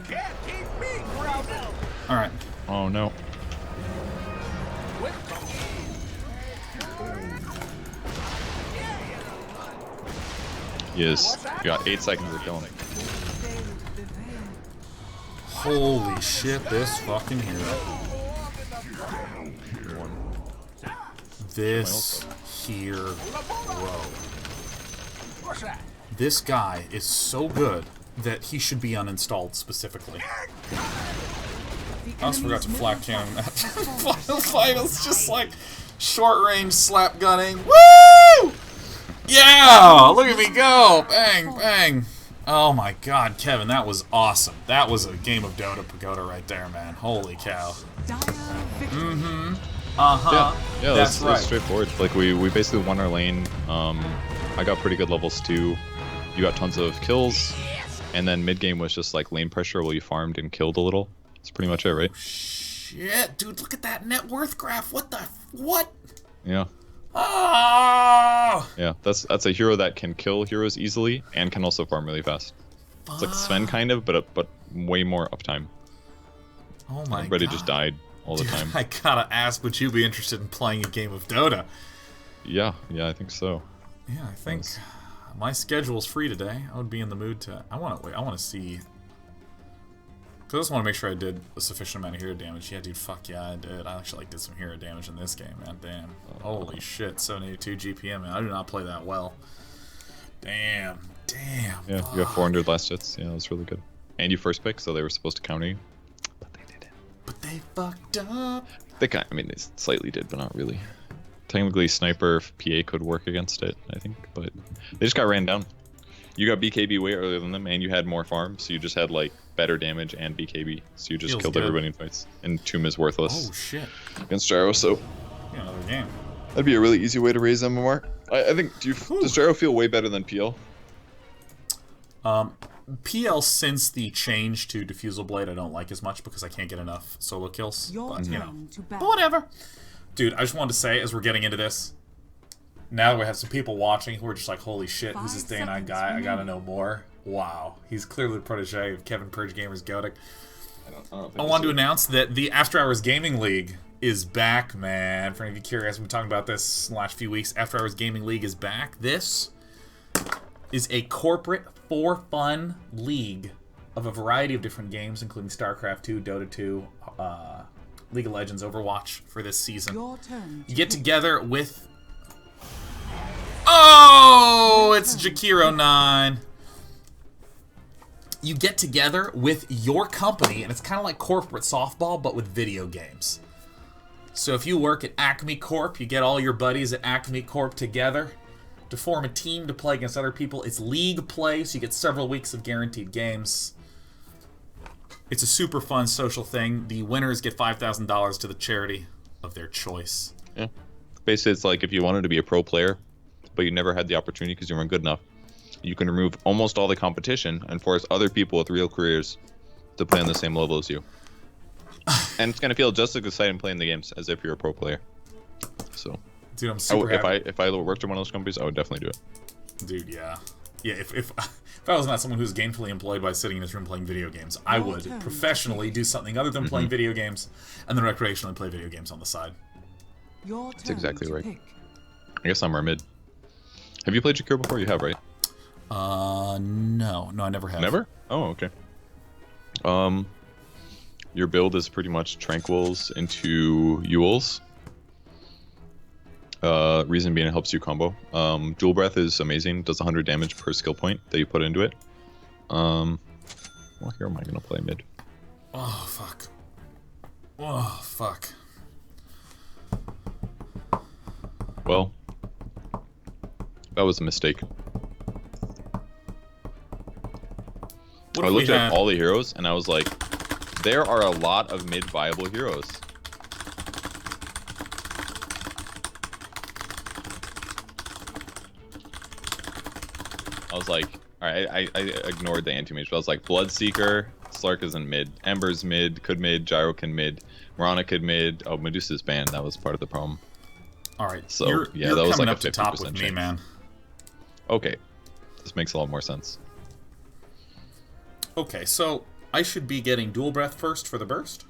Can't keep me grounded! Alright. Oh no. Yes. You got 8 seconds of killing it. Holy shit, this fucking hero. This here, bro. What's that? This guy is so good that he should be uninstalled specifically. I almost forgot to flak cannon that final fight. It's just like short range slap gunning. Woo! Yeah! Look at me go! Bang, bang. Oh my god, Kevin, that was awesome. That was a game of Dota Pagoda right there, man. Holy cow. Mm-hmm. Uh-huh. Yeah, that's that's right. straightforward. Like we basically won our lane. I got pretty good levels too. You got tons of kills, and then mid game was just like lane pressure while you farmed and killed a little. That's pretty much it, right? Shit, dude, look at that net worth graph. What the what? Yeah. Oh! Yeah, that's a hero that can kill heroes easily and can also farm really fast. It's like Sven kind of, but way more uptime. Oh my Everybody god. just died all the Dude, time. I gotta ask, would you be interested in playing a game of Dota? Yeah, I think so. Yeah, I think my schedule's free today. I would be in the mood to. I want to see. Cause I just want to make sure I did a sufficient amount of hero damage. Yeah, dude, fuck yeah, I did. I actually did some hero damage in this game, man. Damn. Holy shit, 782 GPM, man. I do not play that well. Damn. Yeah, Fuck. you got 400 last hits. Yeah, that was really good. And you first pick, so they were supposed to counter you, but they didn't. But they fucked up. I mean, they slightly did, but not really. Technically, sniper PA could work against it, I think, but they just got ran down. You got BKB way earlier than them, and you had more farm, so you just had like better damage and BKB, so you just Feels killed good. everybody in fights. And Tomb is worthless Oh shit. against Gyro, so Yeah, another game. that'd be a really easy way to raise MMR. I think does Gyro feel way better than PL? PL, since the change to Diffusal Blade, I don't like as much because I can't get enough solo kills. Your But, you know. turn to But battle. whatever. Dude, I just wanted to say, as we're getting into this, now that we have some people watching who are just like, holy shit, who's this 5 Day and I seconds guy? I gotta remaining. know more. Wow. He's clearly the protege of Kevin Purge Gamers Gotic. I I wanted to announce that the After Hours Gaming League is back, man. For any of you curious, we've been talking about this in the last few weeks. After Hours Gaming League is back. This is a corporate, for fun league of a variety of different games, including StarCraft 2, Dota 2, League of Legends, Overwatch for this season. Your turn. You get together with... Oh, it's Jakiro9. You get together with your company, and it's kind of like corporate softball, but with video games. So if you work at Acme Corp, you get all your buddies at Acme Corp together to form a team to play against other people. It's league play, so you get several weeks of guaranteed games. It's a super fun social thing. The winners get $5,000 to the charity of their choice. Yeah. Basically, it's like if you wanted to be a pro player, but you never had the opportunity because you weren't good enough, you can remove almost all the competition and force other people with real careers to play on the same level as you. And it's going to feel just as exciting playing the games as if you're a pro player. So, Dude, I'm super happy. if I worked in one of those companies, I would definitely do it. Dude, yeah. Yeah, if I was not someone who's gainfully employed by sitting in this room playing video games, I would professionally do something other than playing video games, and then recreationally play video games on the side. Your That's turn exactly to right. pick. I guess I'm our mid. Have you played Jakiro before? You have, right? No. No, I never have. Never? Oh, okay. Your build is pretty much Tranquils into Yules. Reason being it helps you combo. Dual Breath is amazing. Does 100 damage per skill point that you put into it. What hero am I gonna play mid? Oh, fuck. Oh, fuck. Well, that was a mistake. What I if we looked at had... all the heroes and I was like, there are a lot of mid viable heroes. I was like, alright, I ignored the anti-mage, but I was like, Bloodseeker, Slark is in mid, Ember's mid, could mid, Gyro can mid, Mirana could mid, oh, Medusa's banned, that was part of the problem. Alright, So, you're, yeah, you're that was coming like up a to top 50% with me, chance. man. Okay, this makes a lot more sense. Okay, so I should be getting Dual Breath first for the burst?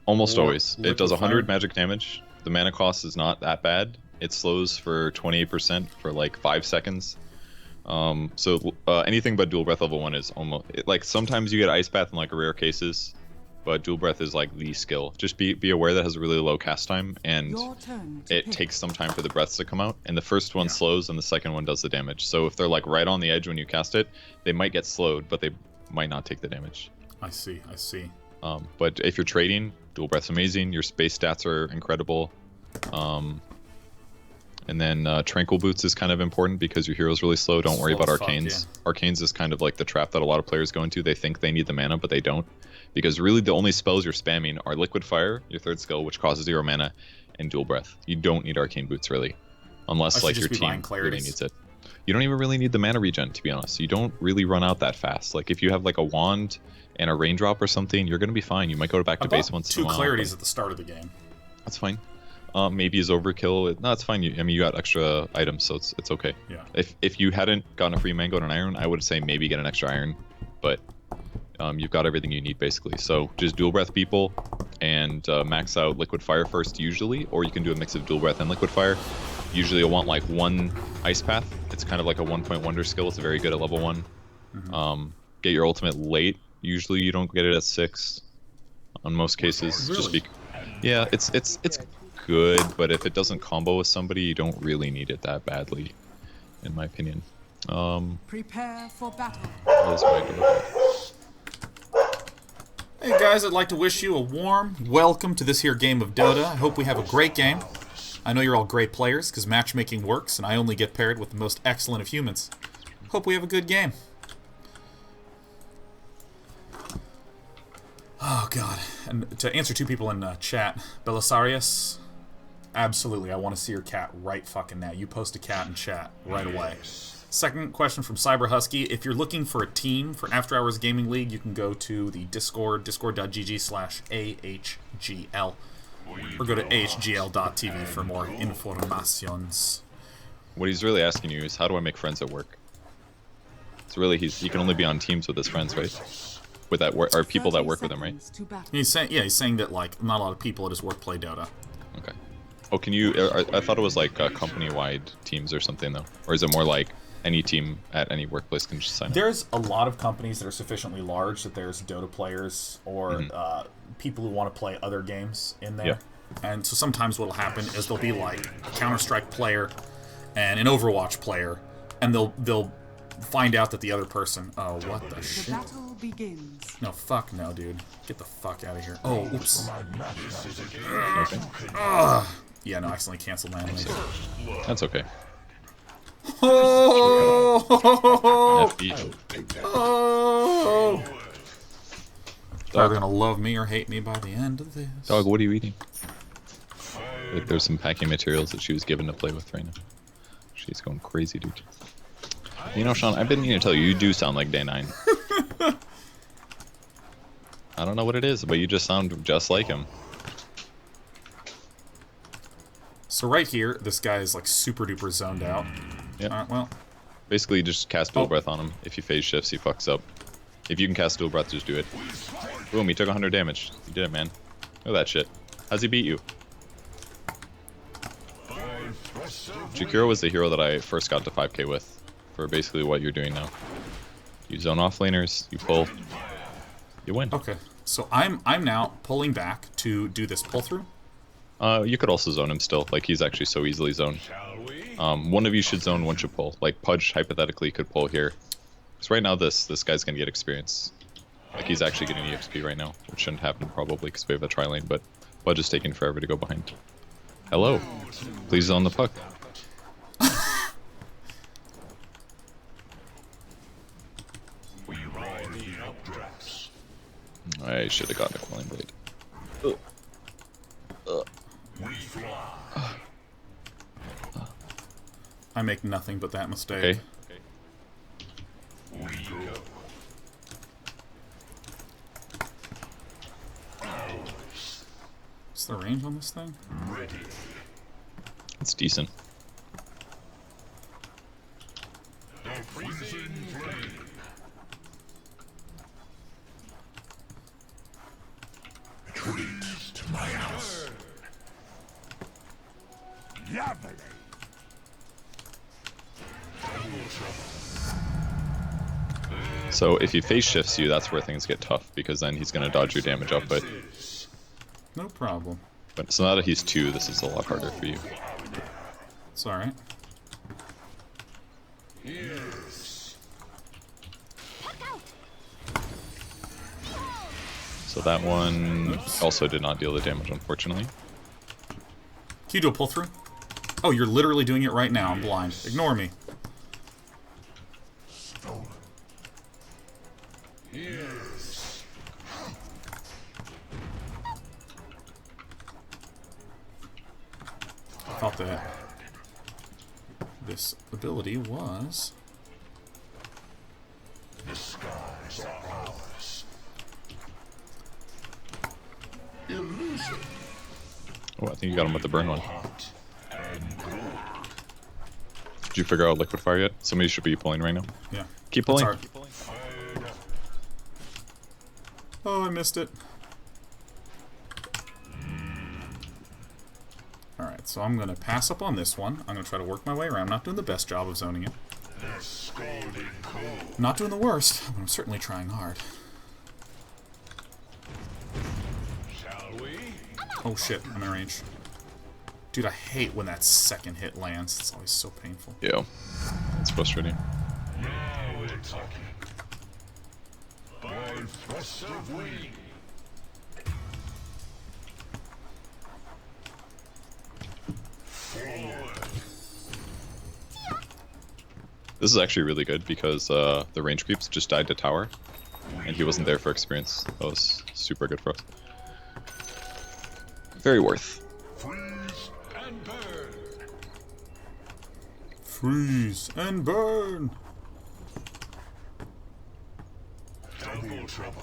Almost Or always. It does Liquid 100 Fire? magic damage. The mana cost is not that bad. It slows for 28% for like 5 seconds. Anything but Dual Breath level 1 is almost... like, sometimes you get Ice Path in like rare cases, but Dual Breath is like the skill. Just be aware that it has a really low cast time, and Your turn to it pick. takes some time for the breaths to come out, and the first one Yeah. slows and the second one does the damage. So if they're like right on the edge when you cast it, they might get slowed, but they might not take the damage. I see, I see. But if you're trading, Dual Breath's amazing. Your space stats are incredible. And then Tranquil Boots is kind of important because your hero's really slow. Don't worry Slow about as fuck, Arcanes. Arcanes is kind of like the trap that a lot of players go into. They think they need the mana, but they don't. Because really the only spells you're spamming are Liquid Fire, your third skill, which causes 0 mana, and Dual Breath. You don't need Arcane Boots, really. I Unless should like just your be buying team really Clarities. needs it. You don't even really need the mana regen, to be honest. You don't really run out that fast. Like if you have like a wand and a raindrop or something, you're going to be fine. You might go back I to base bought once in two a while. Clarities but at the start of the game. That's fine. Maybe is overkill. No, it's fine. I mean, you got extra items, so it's okay. Yeah. If you hadn't gotten a free mango and an iron, I would say maybe get an extra iron, but you've got everything you need basically. So just Dual Breath people and max out Liquid Fire first usually, or you can do a mix of Dual Breath and Liquid Fire. Usually you'll want like one Ice Path. It's kind of like a 1-point wonder skill. It's very good at level 1. Get your ultimate late. Usually you don't get it at 6 on most cases. Really? Yeah, it's good, but if it doesn't combo with somebody, you don't really need it that badly, in my opinion. Prepare for battle. What is my door? Hey guys, I'd like to wish you a warm welcome to this here game of Dota. I hope we have a great game. I know you're all great players, because matchmaking works, and I only get paired with the most excellent of humans. Hope we have a good game. Oh god. And to answer two people in chat, Belisarius, absolutely, I want to see your cat right fucking now. You post a cat in chat right away. Second question from Cyber Husky. If you're looking for a team for After Hours Gaming League, you can go to the Discord, discord.gg/ahgl, or go to ahgl.tv for more informations. What he's really asking you is, how do I make friends at work? So really, he can only be on teams with his friends, right? With that work, or people that work with him, right? He's saying that like not a lot of people at his work play Dota. Okay. Oh, can you? I thought it was like company-wide teams or something though, or is it more like any team at any workplace can just sign up? There's a lot of companies that are sufficiently large that there's Dota players or people who want to play other games in there. Yeah. And so sometimes what'll happen is there'll be like a Counter-Strike player and an Overwatch player, and they'll find out that the other person. Oh, what the shit! The battle begins. No, fuck no, dude. Get the fuck out of here. Oh, oops. Okay. Yeah, no, I accidentally canceled my animation. That's okay. Oh! FB. Oh! They're gonna love me or hate me by the end of this. Dog, what are you eating? Like, there's some packing materials that she was given to play with right now. She's going crazy, dude. You know, Sean, I've been meaning to tell you, you do sound like Day 9. I don't know what it is, but you just sound just like him. So right here, this guy is like super duper zoned out. Yeah. Alright, well. Basically, just cast dual breath on him. If he phase shifts, he fucks up. If you can cast dual breath, just do it. Boom, he took 100 damage. You did it, man. Look at that shit. How's he beat you? Jakiro was the hero that I first got to 5k with, for basically what you're doing now. You zone off laners, you pull, you win. Okay, so I'm now pulling back to do this pull through. You could also zone him still, like he's actually so easily zoned. One of you should zone, one should pull. Like Pudge hypothetically could pull here. Because right now this guy's gonna get experience. Like he's actually getting EXP right now, which shouldn't happen probably because we have a tri lane, but Pudge is taking forever to go behind. Hello, please zone the puck. I should have gotten a Quelling Blade. I make nothing but that mistake. Okay. What's the range on this thing? It's decent. To my house. Lovely. So if he phase shifts you, that's where things get tough, because then he's gonna dodge your damage output. No problem. But so now that he's 2, this is a lot harder for you. It's alright. So that one also did not deal the damage, unfortunately. Can you do a pull through? Oh, you're literally doing it right now. I'm blind. Ignore me. I thought that this ability was... The skies are ours. Oh, I think you got him with the burn one. Did you figure out liquid fire yet? Somebody should be pulling right now. Yeah. Keep pulling. That's Oh, I missed it. Alright, so I'm going to pass up on this one. I'm going to try to work my way around. I'm not doing the best job of zoning it. Not doing the worst, but I'm certainly trying hard. Oh shit, I'm in range. Dude, I hate when that second hit lands. It's always so painful. Yeah, it's frustrating. Now we're talking. By thrust of wing. This is actually really good because the range creeps just died to tower, and he wasn't there for experience. That was super good for us. Very worth. Freeze and burn. Freeze and burn. Double trouble.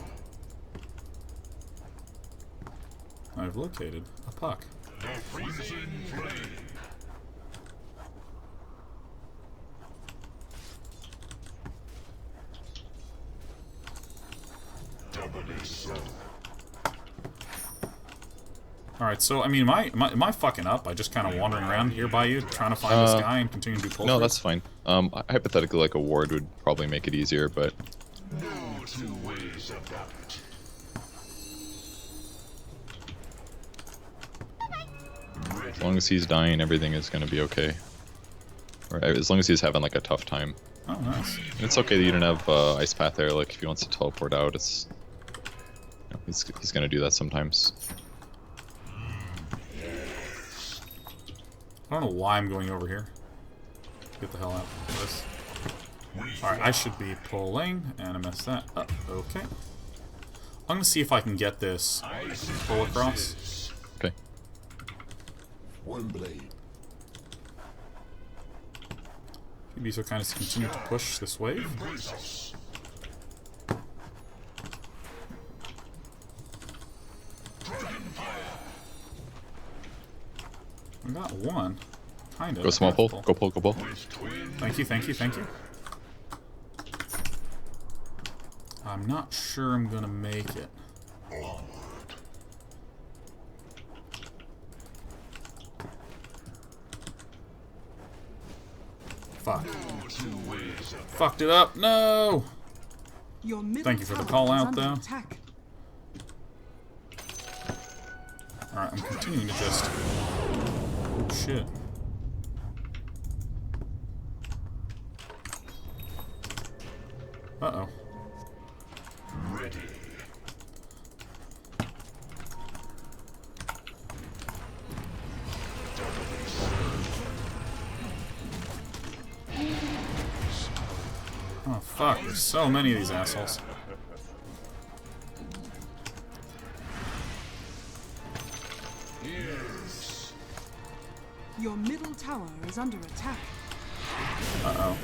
I've located a puck. The freezing flame. Doubly so. Alright, so, I mean, am I fucking up by just kind of wandering around here by you, trying to find this guy and continue to do pull No, throughs? that's fine. Hypothetically, like a ward would probably make it easier, but No two ways about it. as long as he's dying, everything is going to be okay. Or as long as he's having like a tough time. Oh, nice. And it's okay that you don't have Ice Path there. Like if he wants to teleport out, it's he's going to do that sometimes. I don't know why I'm going over here. Get the hell out of this. Alright, I should be pulling, and I messed that up. Okay. I'm gonna see if I can get this pull across. Okay. One blade. You'd be so kind as to continue to push this wave. Embrace us. I got one. Kind of. Go small pull. Go pull. Go pull. Thank you, thank you, thank you. I'm not sure I'm gonna make it. Fuck. Fucked it up. No! Your middle Thank you for the tower call is out, under though. attack. Alright, I'm continuing to just... Oh, shit. Uh-oh. Ready. Oh, fuck. There's so many of these assholes. Your middle tower is under attack. Uh-oh.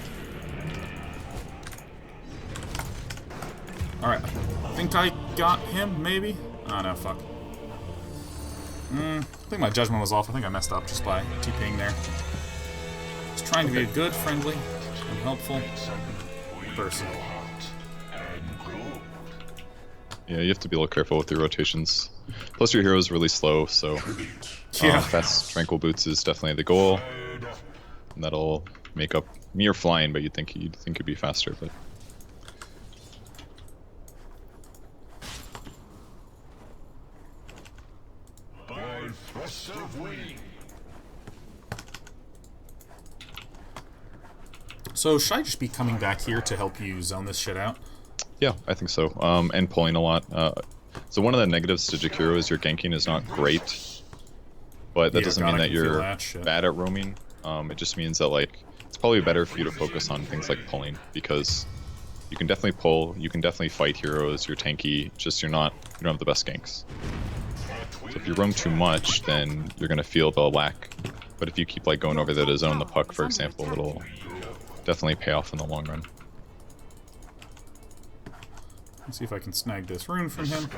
Alright, I think I got him, maybe? Oh, no, fuck. I think my judgment was off. I think I messed up just by TPing there. Just trying to be a good, friendly, and helpful person. Yeah, you have to be a little careful with your rotations. Plus, your hero is really slow, so Yeah. fast tranquil boots is definitely the goal. And that'll make up. You're flying, but you'd think you'd be faster, but. By thrust of wing. So, should I just be coming back here to help you zone this shit out? Yeah, I think so. And pulling a lot. So one of the negatives to Jakiro is your ganking is not great, but that Yeah, doesn't God, mean I that can feel you're that shit. bad at roaming. It just means that like it's probably better for you to focus on things like pulling because you can definitely pull, you can definitely fight heroes. You're tanky. Just you don't have the best ganks. So if you roam too much, then you're gonna feel the lack. But if you keep like going over there to zone the puck, for example, it'll definitely pay off in the long run. Let's see if I can snag this rune from him.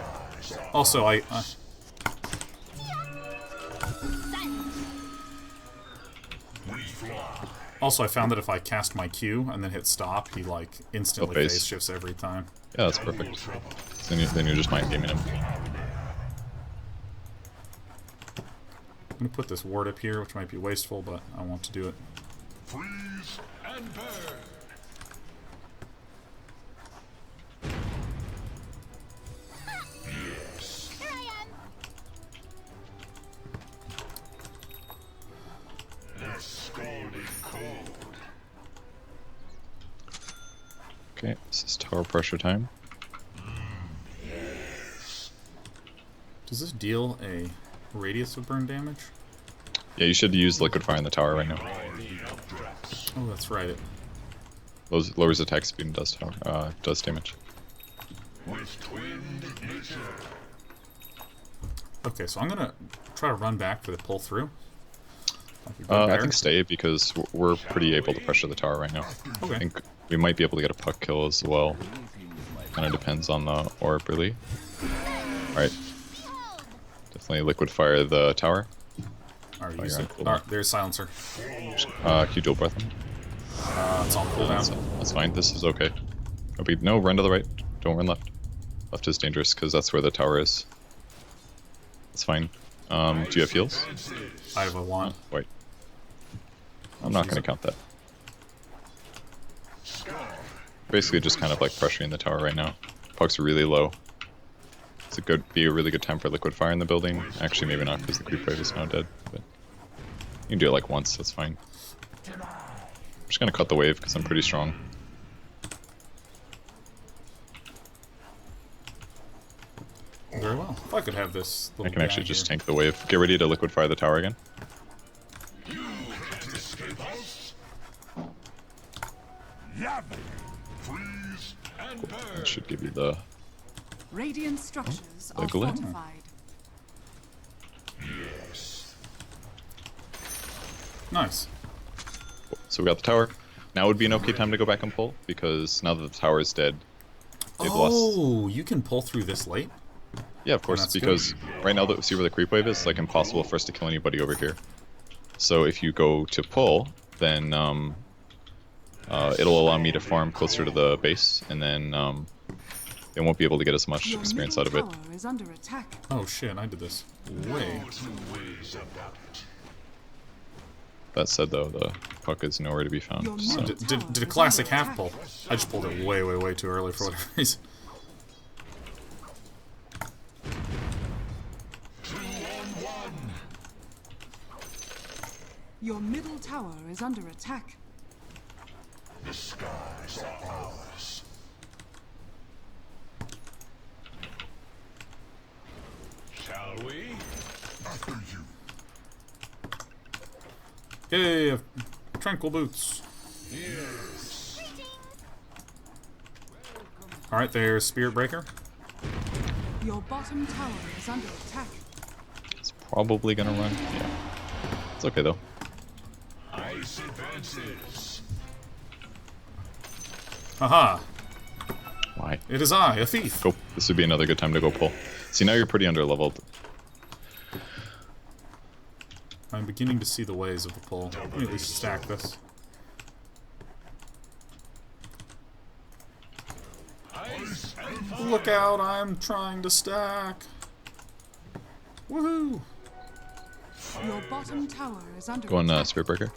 Also, Also, I found that if I cast my Q and then hit stop, he like instantly phase. phase shifts every time. Yeah, that's perfect. So then you're just mind gaming him. I'm gonna put this ward up here, which might be wasteful, but I want to do it. Freeze and burn. Scalding cold. Okay, this is tower pressure time. Does this deal a radius of burn damage? Yeah, you should use liquid fire in the tower right now. Oh, that's right. Lowers attack speed and does damage. With twinned nature. Okay, so I'm gonna try to run back for the pull through. I think stay because we're pretty able to pressure the tower right now. Okay. I think we might be able to get a puck kill as well. Kind of depends on the orb, really. Alright. Definitely liquid fire the tower. Alright, Oh, use you're it. on cooldown. Alright, there's silencer. Can you dual breath him? It's on cooldown. That's fine. This is okay. No, run to the right. Don't run left. Left is dangerous because that's where the tower is. That's fine. Do you have heals? I have a wand. Wait. I'm not going to count that. Basically just kind of like pressuring the tower right now. Pucks are really low. It's be a really good time for liquid fire in the building. Actually, maybe not because the creep wave is now dead. But you can do it like once. That's fine. I'm just going to cut the wave because I'm pretty strong. Very well. If I could have this I little can actually guy just here. tank the wave. Get ready to liquid fire the tower again. Freeze and burn. That should give you the... Radiant structures are Wiggle it. fortified. Nice. So we got the tower. Now would be an okay time to go back and pull because now that the tower is dead, they've lost. Oh, you can pull through this late? Yeah, of course, that's because right now, see where the creep wave is? It's like impossible for us to kill anybody over here. So if you go to pull, then it'll allow me to farm closer to the base, and then they won't be able to get as much Your experience middle out of it. tower is under attack. Oh shit, I did this way. That said, though, the puck is nowhere to be found. Your So. middle Did a classic half pull. I just pulled it way, way, way too early for whatever reason. Your middle tower is under attack. The skies are ours. Shall we? After you. Yay, tranquil boots. Alright, there's Spirit Breaker. Your bottom tower is under attack. It's probably gonna run. Yeah. It's okay, though. Ice advances. Haha, Why? it is I, a thief. Go. This would be another good time to go pull. See, now you're pretty under-leveled. I'm beginning to see the ways of the pull. Let me at least stack this. Ice and fire. Look out, I'm trying to stack. Woohoo! Your bottom tower is under Go on attack. Spirit Breaker.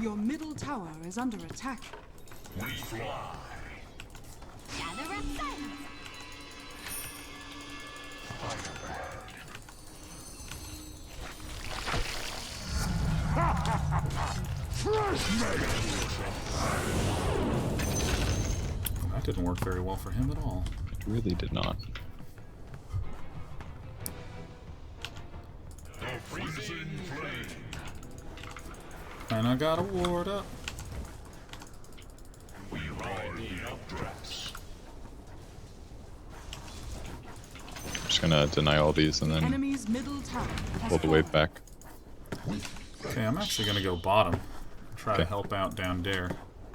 Your middle tower is under attack. We fly. That didn't work very well for him at all. It really did not. The freezing flame. And I got a ward up. We ride the updrafts. I'm just gonna deny all these and then Enemy's middle tower has pull the wave fallen. back. Okay, I'm actually gonna go bottom. Try to Okay. help out down there.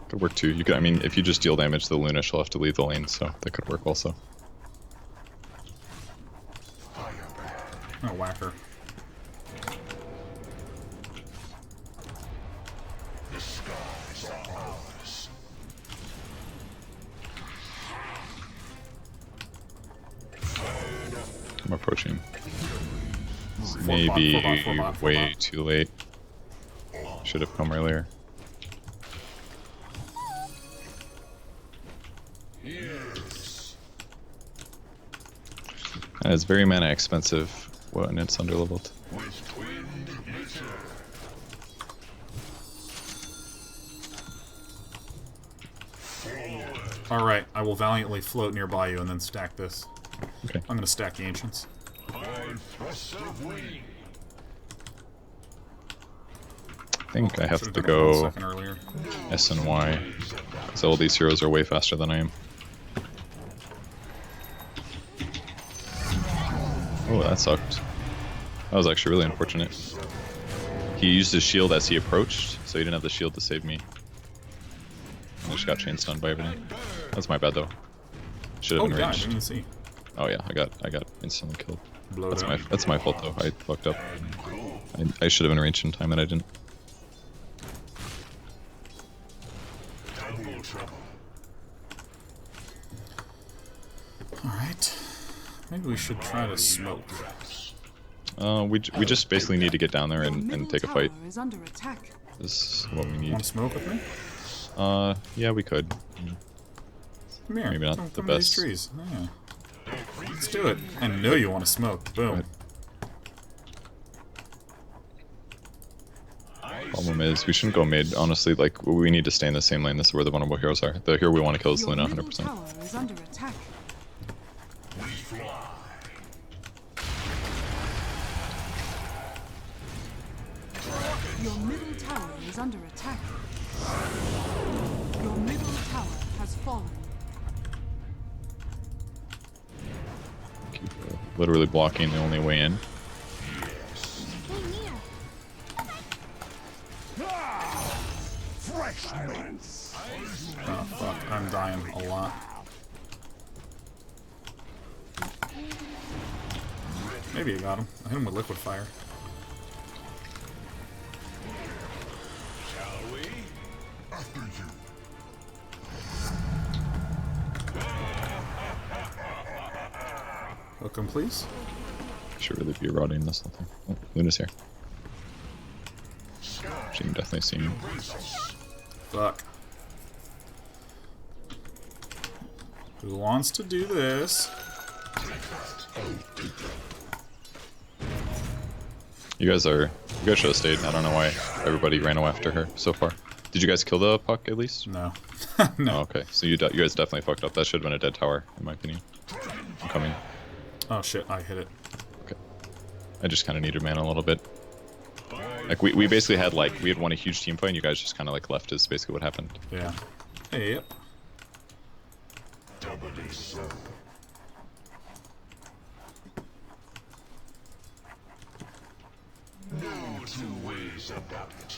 Could work too. You could, I mean, if you just deal damage to the Luna, she'll have to leave the lane, so that could work also. Oh, whack her. The skies are ours. I'm approaching. Maybe Maybe way too late. Should have come earlier. Yes. And it's very mana expensive when it's underleveled. With twinned glitter. Alright, I will valiantly float nearby you and then stack this. Okay. I'm gonna stack the ancients. By thrust of wing. I think I have Should've to done it 1 go second earlier. S and Y. So all these heroes are way faster than I am. Oh, that sucked. That was actually really unfortunate. He used his shield as he approached, so he didn't have the shield to save me. I just got chain stunned by everything. That's my bad though. Should have Oh been god, I ranged. didn't even see. Oh yeah, I got instantly killed. Blow That's down. my fault though. I fucked up. I should have been ranged in time and I didn't. Double trouble. Alright. Maybe we should try to smoke. We just basically need to get down there Your and middle take a fight. tower is under attack. This is what we need. Want to smoke with me? Yeah, we could. Come here. Maybe not come, the come to these best. trees. Yeah. Let's do it. I know you want to smoke. Boom. Problem is, we shouldn't go mid. Honestly, like we need to stay in the same lane. This is where the vulnerable heroes are. The hero we want to kill is Your Luna, middle 100%. tower is under attack. Your middle tower is under attack. Your middle tower has fallen. Keep literally blocking the only way in. Fresh meat. Oh fuck, I'm dying a lot. Maybe you got him. I hit him with liquid fire. Shall we? After you. Hook him, please. Should really be eroding this whole thing. Oh, Luna's here. She can definitely see me. Fuck. Who wants to do this? You guys should have stayed. I don't know why everybody ran away after her so far. Did you guys kill the puck at least? No. Oh, no. okay. So you guys definitely fucked up. That should have been a dead tower, in my opinion. I'm coming. Oh shit, I hit it. Okay. I just kind of needed mana a little bit. Like we basically had we had won a huge team fight, and you guys just kind of like left. Is basically what happened. Yeah. Hey, yep. Doubly so. No two ways about it.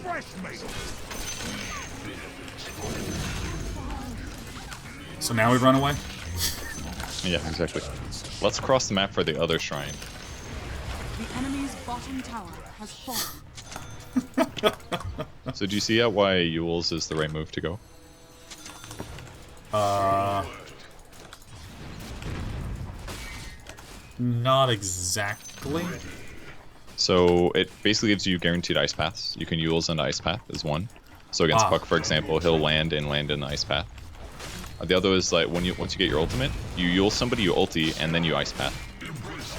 Fresh meat. So now we run away? Yeah, exactly. Let's cross the map for the other shrine. The enemy's bottom tower has fallen. So do you see why Yule's is the right move to go? Not exactly. So it basically gives you guaranteed ice paths. You can Yule's into ice path is one. So against Puck, for example, he'll land in the ice path. The other is like once you get your ultimate, you Yule somebody, you ulti, and then you ice path.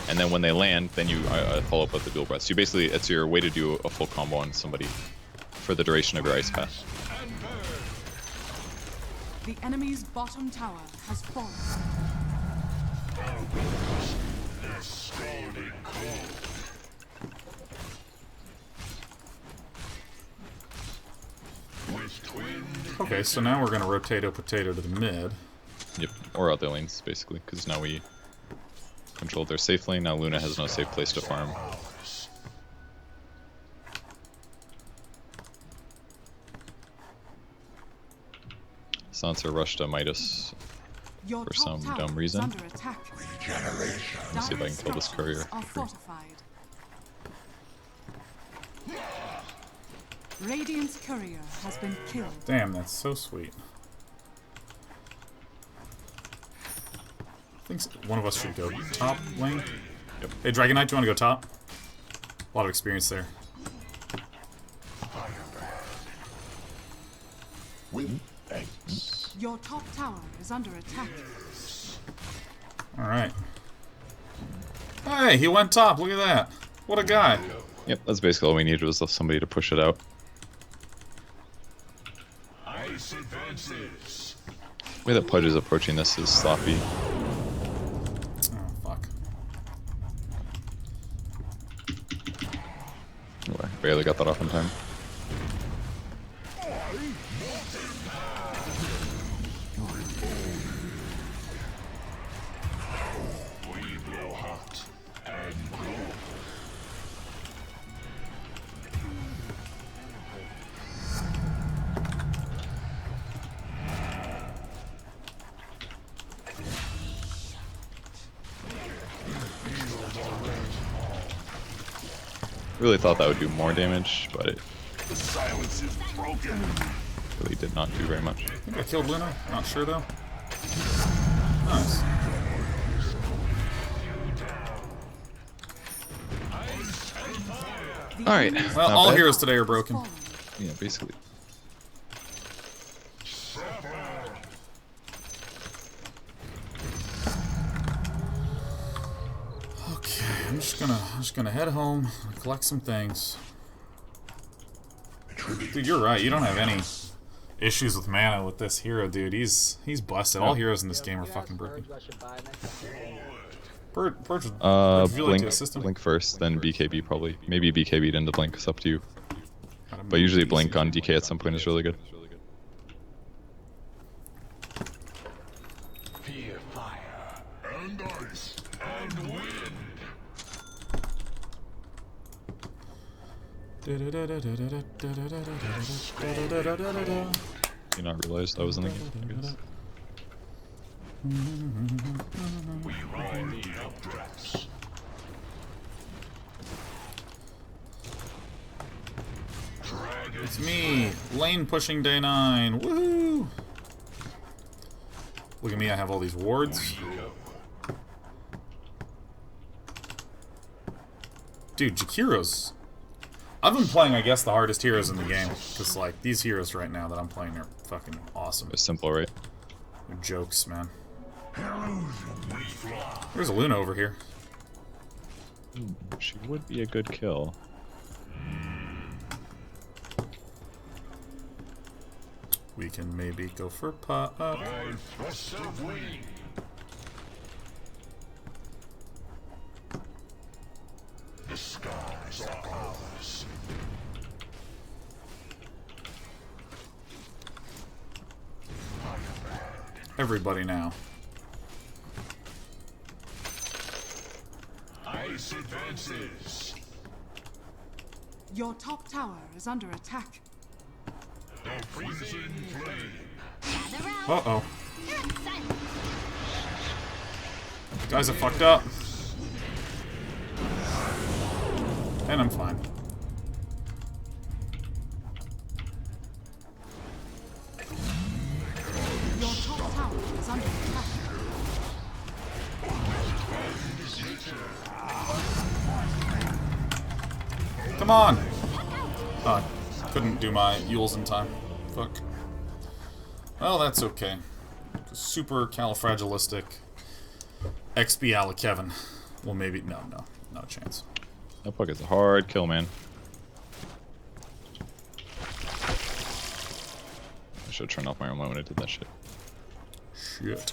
And then when they land, then you follow up with the dual breath. So you basically, it's your way to do a full combo on somebody for the duration of your ice path. The enemy's bottom tower has fallen. Okay, so now we're gonna rotate potato to the mid. Yep, or other lanes basically, because now we control their safe lane. Now Luna has no safe place to farm. Sansa rushed to Midas Your for top some tower dumb is reason. under attack. Let's see if I can kill this courier. Are fortified. Radiant's courier has been killed. Damn, that's so sweet. I think one of us should go top lane. Yep. Hey, Dragon Knight, do you want to go top? A lot of experience there. Your top tower is under attack. Alright. Hey, he went top. Look at that. What a guy. Yep, that's basically all we needed was somebody to push it out. Ice advances. The way that Pudge is approaching this is sloppy. Oh, fuck. barely got that off in time. We blow hot and cool. Really thought that would do more damage, but it The silence is broken. really did not do very much. I think I killed Luna. Not sure though. Nice. Alright. Well, all heroes today are broken. Fallen. Yeah, basically. Okay, I'm just gonna head home, collect some things. Dude, you're right. You don't have any issues with mana with this hero, dude. He's busted. All heroes in this game are fucking broken. Purge would really Blink, to assist him. Blink first, then BKB probably. Maybe BKB into Blink, it's up to you. But usually Blink on DK at some point is really good. Fear fire and ice and wind. You not realize that was in the game, I guess. We ride the updrafts. It's me, lane pushing day 9. Woohoo! Look at me, I have all these wards. Dude, Jakiro's... I've been playing, I guess, the hardest heroes in the game. Because, like, these heroes right now that I'm playing are fucking awesome. It's simple, right? They're jokes, man. There's a Luna over here. She would be a good kill. We can maybe go for pop. By thrust of wing. The skies are ours. Everybody now. Ice advances. Your top tower is under attack. The freezing flame. Uh-oh. Guys are fucked up. And I'm fine. Your top tower is under attack. Come on! Couldn't do my Yules in time. Fuck. Well, that's okay. Super califragilistic XP Kevin. Well, maybe... No chance. That puck is a hard kill, man. I should have turned off my own light when I did that shit. Shit.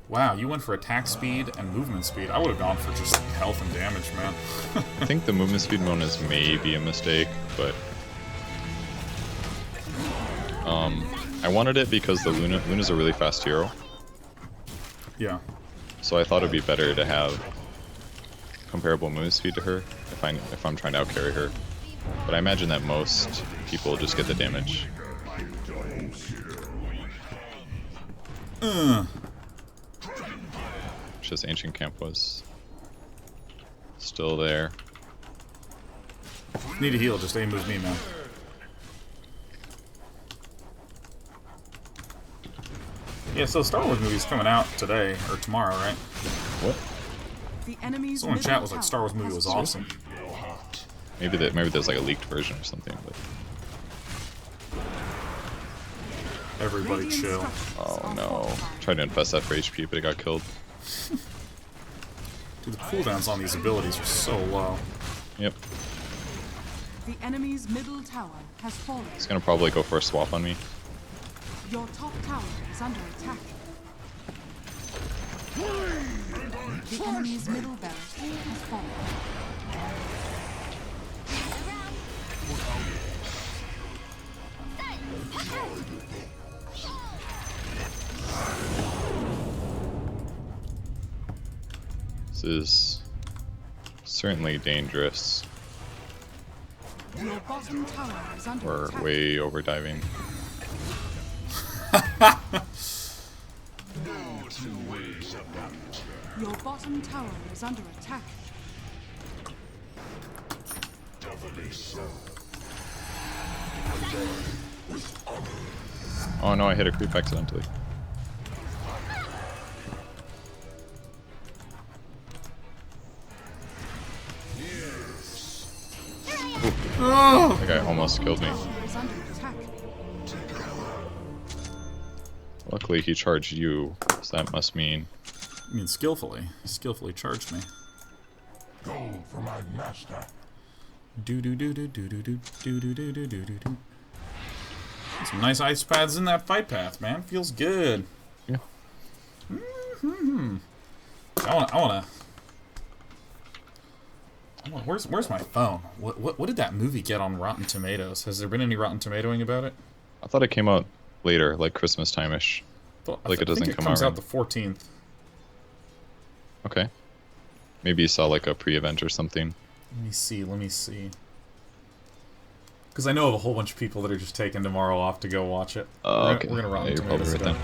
Wow, you went for attack speed and movement speed. I would have gone for just health and damage, man. I think the movement speed bonus may be a mistake, but I wanted it because the Luna's a really fast hero, Yeah. so I thought it'd be better to have comparable movement speed to her if I'm trying to outcarry her. But I imagine that most people just get the damage. Just Ancient Camp was still there. Need a heal, just aim moves me, man. Yeah, so the Star Wars movie's coming out today, or tomorrow, right? What? The enemy's Someone in middle chat was like, tower Star Wars movie has was fallen. awesome. Maybe there's like a leaked version or something. But Everybody Radiant chill. structures oh are no! fortified. Tried to infest that for HP, but it got killed. Dude, the cooldowns on these abilities are so low. Yep. The enemy's middle tower has fallen. He's gonna probably go for a swap on me. Your top tower is under attack. The enemy's middle barracks has fallen. This is certainly dangerous. Your bottom tower is under We're attack. way overdiving. Your bottom tower is under attack. Oh no, I hit a creep accidentally. Oh! That guy almost killed me. Tower is under attack. Luckily he charged you, so that must mean... I mean, skillfully. He skillfully charged me. Go for my master. Do do do do do do do do do do do do do. Some nice ice pads in that fight path, man. Feels good. Yeah. I wanna. Where's my phone? What did that movie get on Rotten Tomatoes? Has there been any Rotten Tomatoing about it? I thought it came out later, like Christmas time-ish. Like it doesn't I think it come comes out out the 14th. Okay. Maybe you saw like a pre-event or something. Let me see. Because I know of a whole bunch of people that are just taking tomorrow off to go watch it. Okay. We're gonna Rotten Yeah, you're probably Tomatoes right it then. up.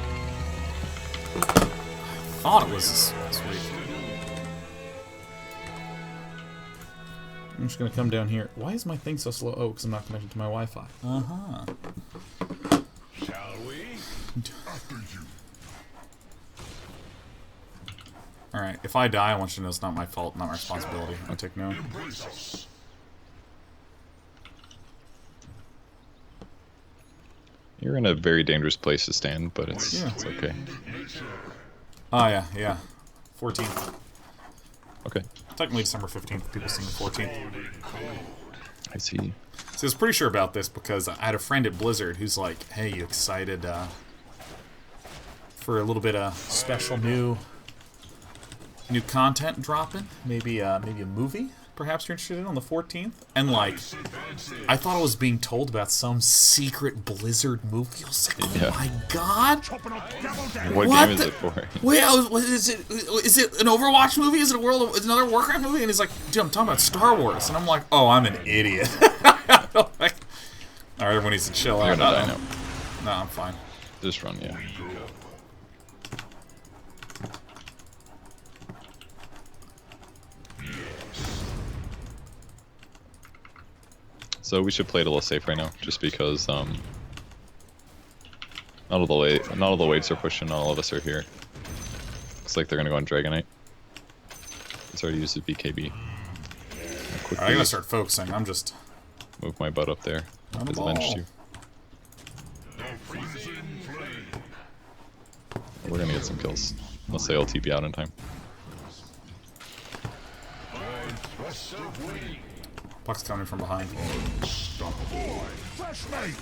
I thought it was this week. I'm just gonna come down here. Why is my thing so slow? Oh, because I'm not connected to my Wi-Fi. Uh-huh. Shall we? After you. Alright, if I die, I want you to know it's not my fault, not my responsibility. I take no. Embrace us. You're in a very dangerous place to stand, but it's Yeah. it's okay. Oh, yeah. 14th. Okay. Technically December 15th, people seeing the 14th. I see. So I was pretty sure about this because I had a friend at Blizzard who's like, hey, you excited for a little bit of special new content dropping? Maybe a movie perhaps you're interested in on the 14th? And like, I thought I was being told about some secret Blizzard movie. I was like, oh Yeah. my god! What What game is the- it for? Wait, is it an Overwatch movie? Is it another Warcraft movie? And he's like, dude, I'm talking about Star Wars. And I'm like, oh, I'm an idiot. Like, alright, everyone needs to chill You're out. gonna die Uh-oh. now. No, I'm fine. Just run, yeah. So we should play it a little safe right now, just because not all the waves are pushing, all of us are here. Looks like they're gonna go on Dragonite. Let's already use the BKB. Quickly I gotta start focusing. I'm just move my butt up there. On the As avenged ball. you. We're gonna get some kills. Unless they all TP out in time. Puck's coming from behind. Fresh mate.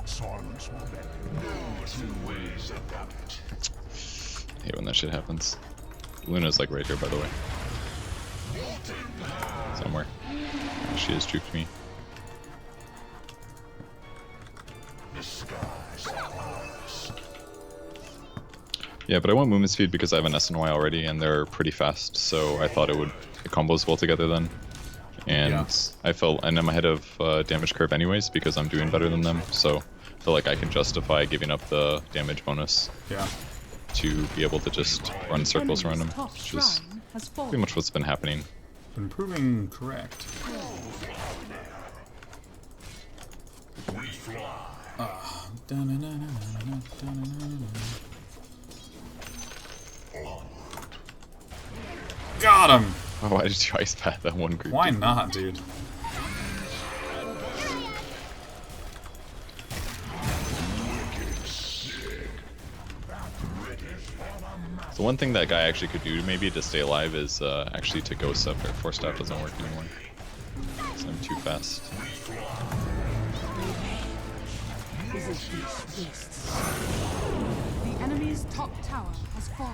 Silence my men. I hate when that shit happens. Luna's like right here, by the way. Somewhere. She has juked me. Yeah, but I want movement speed because I have an SNY already and they're pretty fast, so I thought it combos well together then. And Yeah. I felt, and I'm ahead of damage curve anyways because I'm doing better than them, so I feel like I can justify giving up the damage bonus Yeah. to be able to just run circles around them, Top which is shrine has pretty fallen. much what's been happening. Been proving correct. Got him! Oh, why did you ice path that one creep? Why not, dude? one thing that guy actually could do maybe to stay alive is actually to go stuff. Or force staff doesn't work anymore. So I'm too fast. The enemy's top tower has fallen.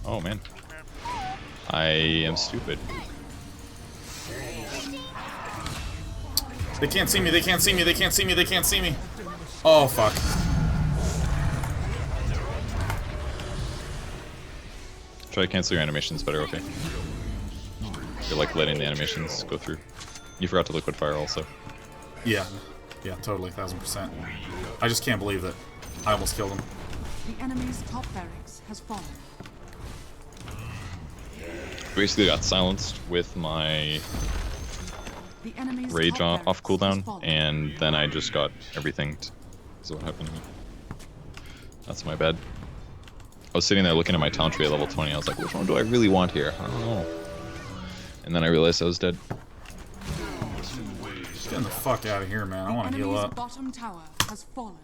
Oh man. I am stupid. They can't see me, they can't see me, they can't see me, they can't see me. Oh, fuck. Try to cancel your animations, but are okay. You're like letting the animations go through. You forgot to liquid fire also. Yeah. Yeah, totally, 1000%. I just can't believe that I almost killed him. The enemy's top barracks has fallen. Basically got silenced with my The enemy's rage top off barracks has cooldown, fallen. and then I just got everything. Is what happened to me. That's my bad. I was sitting there looking at my talent tree at level 20. I was like, which one do I really want here? I don't know. And then I realized I was dead. Just getting the fuck out of here, man. I want to heal Enemy's up. bottom tower has fallen.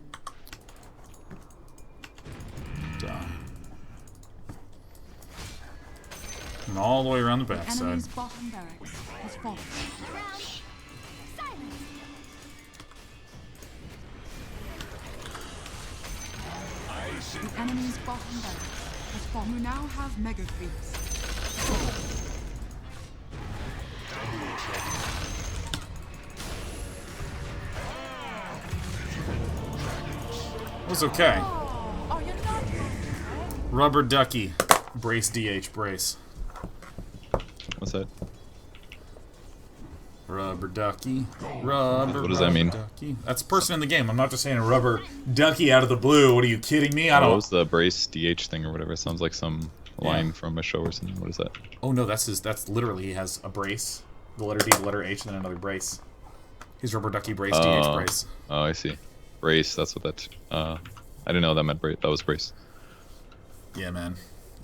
And all the way around the The backside. enemy's bottom barracks has fallen. The enemy's bottom barracks has fallen. You now have mega creeps. It was okay. Oh, you're not. Rubber ducky. Brace DH, brace. What's that? Rubber ducky. Rubber What does that mean? ducky. That's a person in the game. I'm not just saying a rubber ducky out of the blue. What are you kidding me? I What don't. was the brace DH thing or whatever? It sounds like some line from a show or something. What is that? Oh no, that's his. That's literally he has a brace. The letter D, the letter H, and then another brace. He's rubber ducky brace DH brace. Oh, I see. Brace, that's what that... I didn't know that meant brace. That was brace. Yeah, man.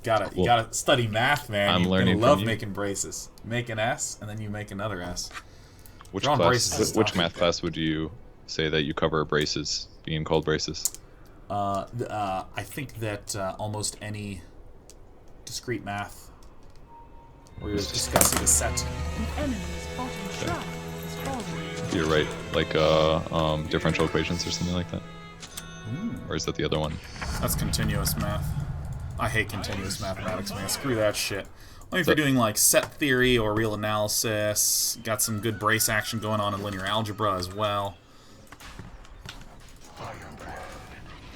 Cool. You gotta study math, man. I'm You're learning gonna love from you. making braces. Make an S, and then you make another S. Which They're on braces and class? Which stuff. math class would you say that you cover braces being called braces? I think that almost any discrete math where you're discussing a set. The enemy's bottom shrine has fallen. You're right, like differential equations or something like that. Or is that the other one? That's continuous math. I hate continuous mathematics, man. Screw that shit. Only if you're doing like set theory or real analysis. Got some good brace action going on in linear algebra as well.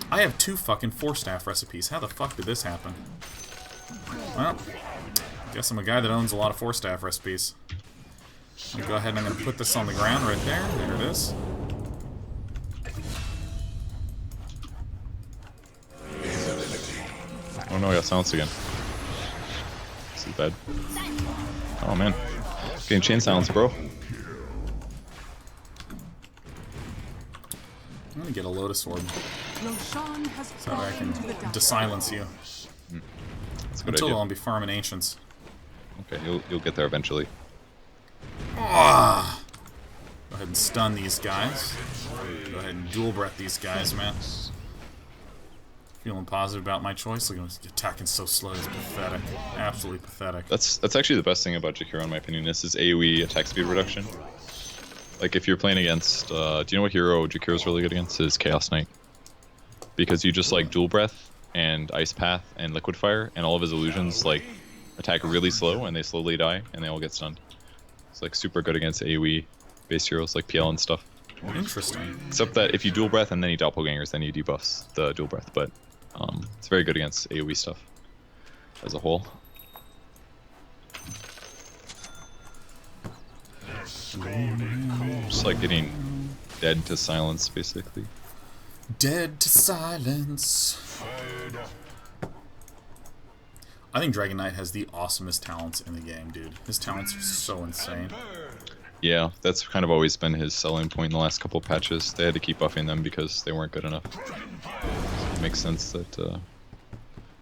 I have 2 fucking 4-staff recipes. How the fuck did this happen? Well, guess I'm a guy that owns a lot of 4-staff recipes. I'm gonna go ahead and I'm gonna put this on the ground right there. There it is. Oh no, I got silenced again. This is bad. Oh man. Getting chain silence, bro. I'm gonna get a Lotus Orb Roshan has so that I fallen to the can dark. desilence you. That's a good Until idea. I'll be farming Ancients. Okay, you'll get there eventually. Ah! Go ahead and stun these guys. Go ahead and dual breath these guys, man. Feeling positive about my choice. Look at him attacking so slow. It's pathetic. Absolutely pathetic. That's actually the best thing about Jakiro in my opinion. This is AoE attack speed reduction. Like if you're playing against, do you know what hero Jakiro's really good against? Is Chaos Knight. Because you just like dual breath and ice path and liquid fire, and all of his illusions like attack really slow and they slowly die and they all get stunned. It's like super good against AoE based heroes like PL and stuff. Interesting. Except that if you dual breath and then you doppelgangers, then he debuffs the dual breath. But it's very good against AoE stuff as a whole. Just like getting dead to silence, basically. Dead to silence. I think Dragon Knight has the awesomest talents in the game, dude. His talents are so insane. Yeah, that's kind of always been his selling point in the last couple patches. They had to keep buffing them because they weren't good enough. It makes sense that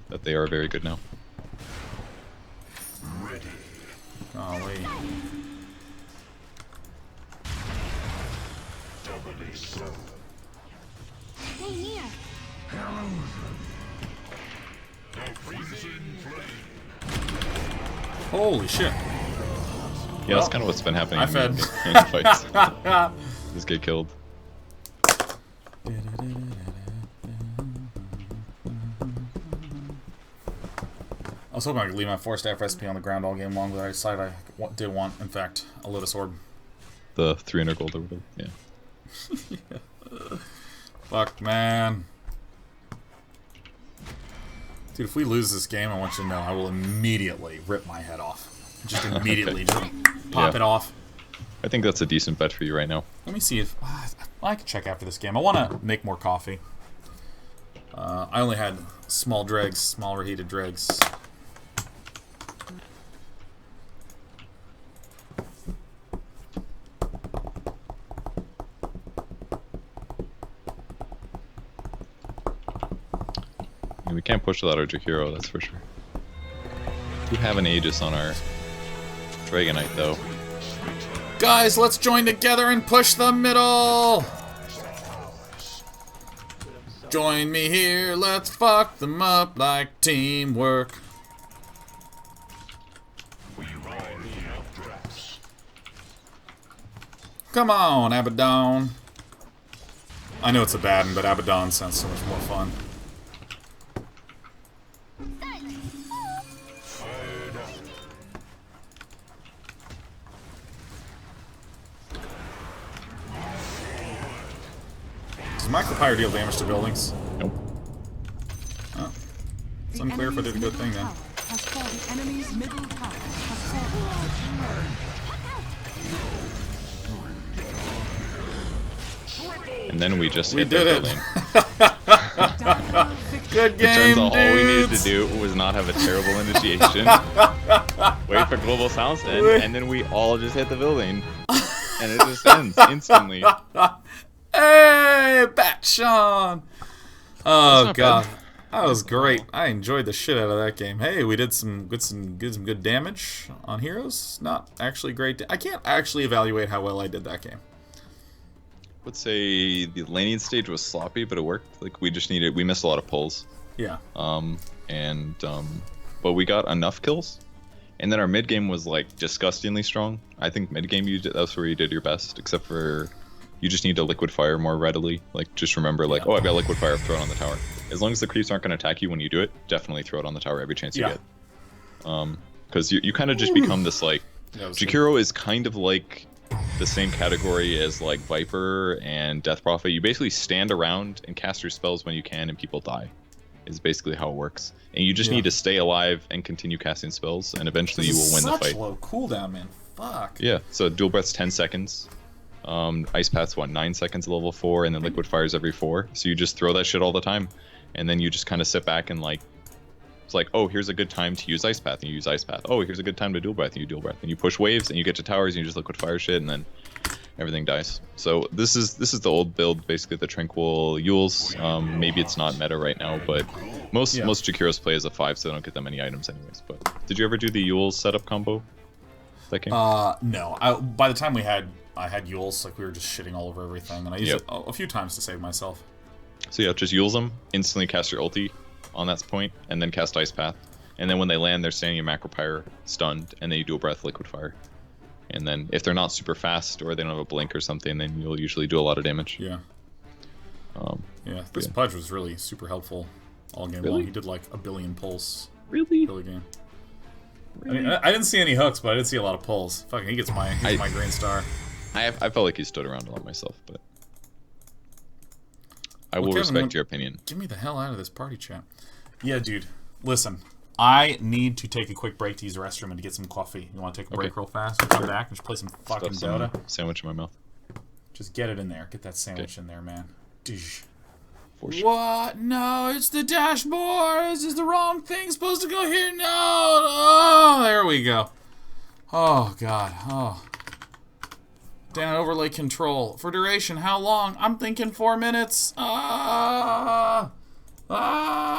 that they are very good now. Golly. Stay near. Holy shit. Yeah, that's kind of what's been happening I in fed. in fights. Just get killed. I was hoping I could leave my 4-staff recipe on the ground all game long, but I decided I did want, in fact, a Lotus Orb. The 300 gold or whatever. Yeah. Yeah. Fuck, man. Dude, if we lose this game, I want you to know I will immediately rip my head off. Just immediately, just pop it off. I think that's a decent bet for you right now. Let me see if... I can check after this game. I want to make more coffee. I only had small dregs, small reheated dregs. We can't push without our Jakiro, that's for sure. We have an Aegis on our Dragonite, though. Guys, let's join together and push the middle! Join me here, let's fuck them up like teamwork. Come on, Abaddon. I know it's a bad one, but Abaddon sounds so much more fun. Does Micropyre deal damage to buildings? Nope. Oh. It's unclear if I did a good thing then. The enemy's middle tower has And then we just We hit did the it. building. Good game, It turns out all we needed to dudes. do was not have a terrible initiation, wait for global sounds to end, and then we all just hit the building. And it just ends instantly. Hey, Bat Sean! Oh not god, bad. that was great. I enjoyed the shit out of that game. Hey, we did some good damage on heroes. Not actually great. I can't actually evaluate how well I did that game. I would say the laning stage was sloppy, but it worked. Like we missed a lot of pulls. Yeah. But we got enough kills. And then our mid game was like disgustingly strong. I think mid game that's where you did your best, except for you just need to liquid fire more readily. Like just remember like, oh, I've got liquid fire, throw it on the tower. As long as the creeps aren't going to attack you when you do it, definitely throw it on the tower every chance you get. Because you kind of just become this like Jakiro is kind of like the same category as like Viper and Death Prophet. You basically stand around and cast your spells when you can and people die. Is basically how it works. And you just need to stay alive and continue casting spells, and eventually you will win the fight. Such low cooldown, man. Fuck. Yeah, so dual breath's 10 seconds. Ice Path's 9 seconds at level 4, and then liquid fire's every 4. So you just throw that shit all the time, and then you just kind of sit back and like, it's like, oh, here's a good time to use Ice Path, and you use Ice Path. Oh, here's a good time to dual breath, and you dual breath. And you push waves, and you get to towers, and you just liquid fire shit, and then everything dies. So this is the old build, basically the Tranquil Yules. Maybe it's not meta right now, but most Jakiros play as a 5, so they don't get that many items anyways. But did you ever do the Yules setup combo? That game? No. By the time I had Yules, like we were just shitting all over everything, and I used it a few times to save myself. So yeah, just Yules them, instantly cast your ulti on that point, and then cast Ice Path. And then when they land, they're standing in Macropyre, stunned, and then you do a breath liquid fire. And then if they're not super fast or they don't have a blink or something, then you'll usually do a lot of damage. Yeah. This Pudge was really super helpful all game long. He did like a billion pulls. Really? Early game. Really? I mean, I didn't see any hooks, but I did see a lot of pulls. Fucking, he gets my green star. I felt like he stood around a lot myself, but I will respect your opinion. Get me the hell out of this party chat. Yeah, dude. Listen, I need to take a quick break to use the restroom and to get some coffee. You want to take a break real fast and come back and just play some fucking Dota? Sandwich in my mouth. Just get it in there. Get that sandwich in there, man. Dish. What? No, it's the dashboard. This is the wrong thing. Supposed to go here. No. Oh, there we go. Oh, God. Oh. Down overlay control. For duration, how long? I'm thinking 4 minutes. Ah. Ah.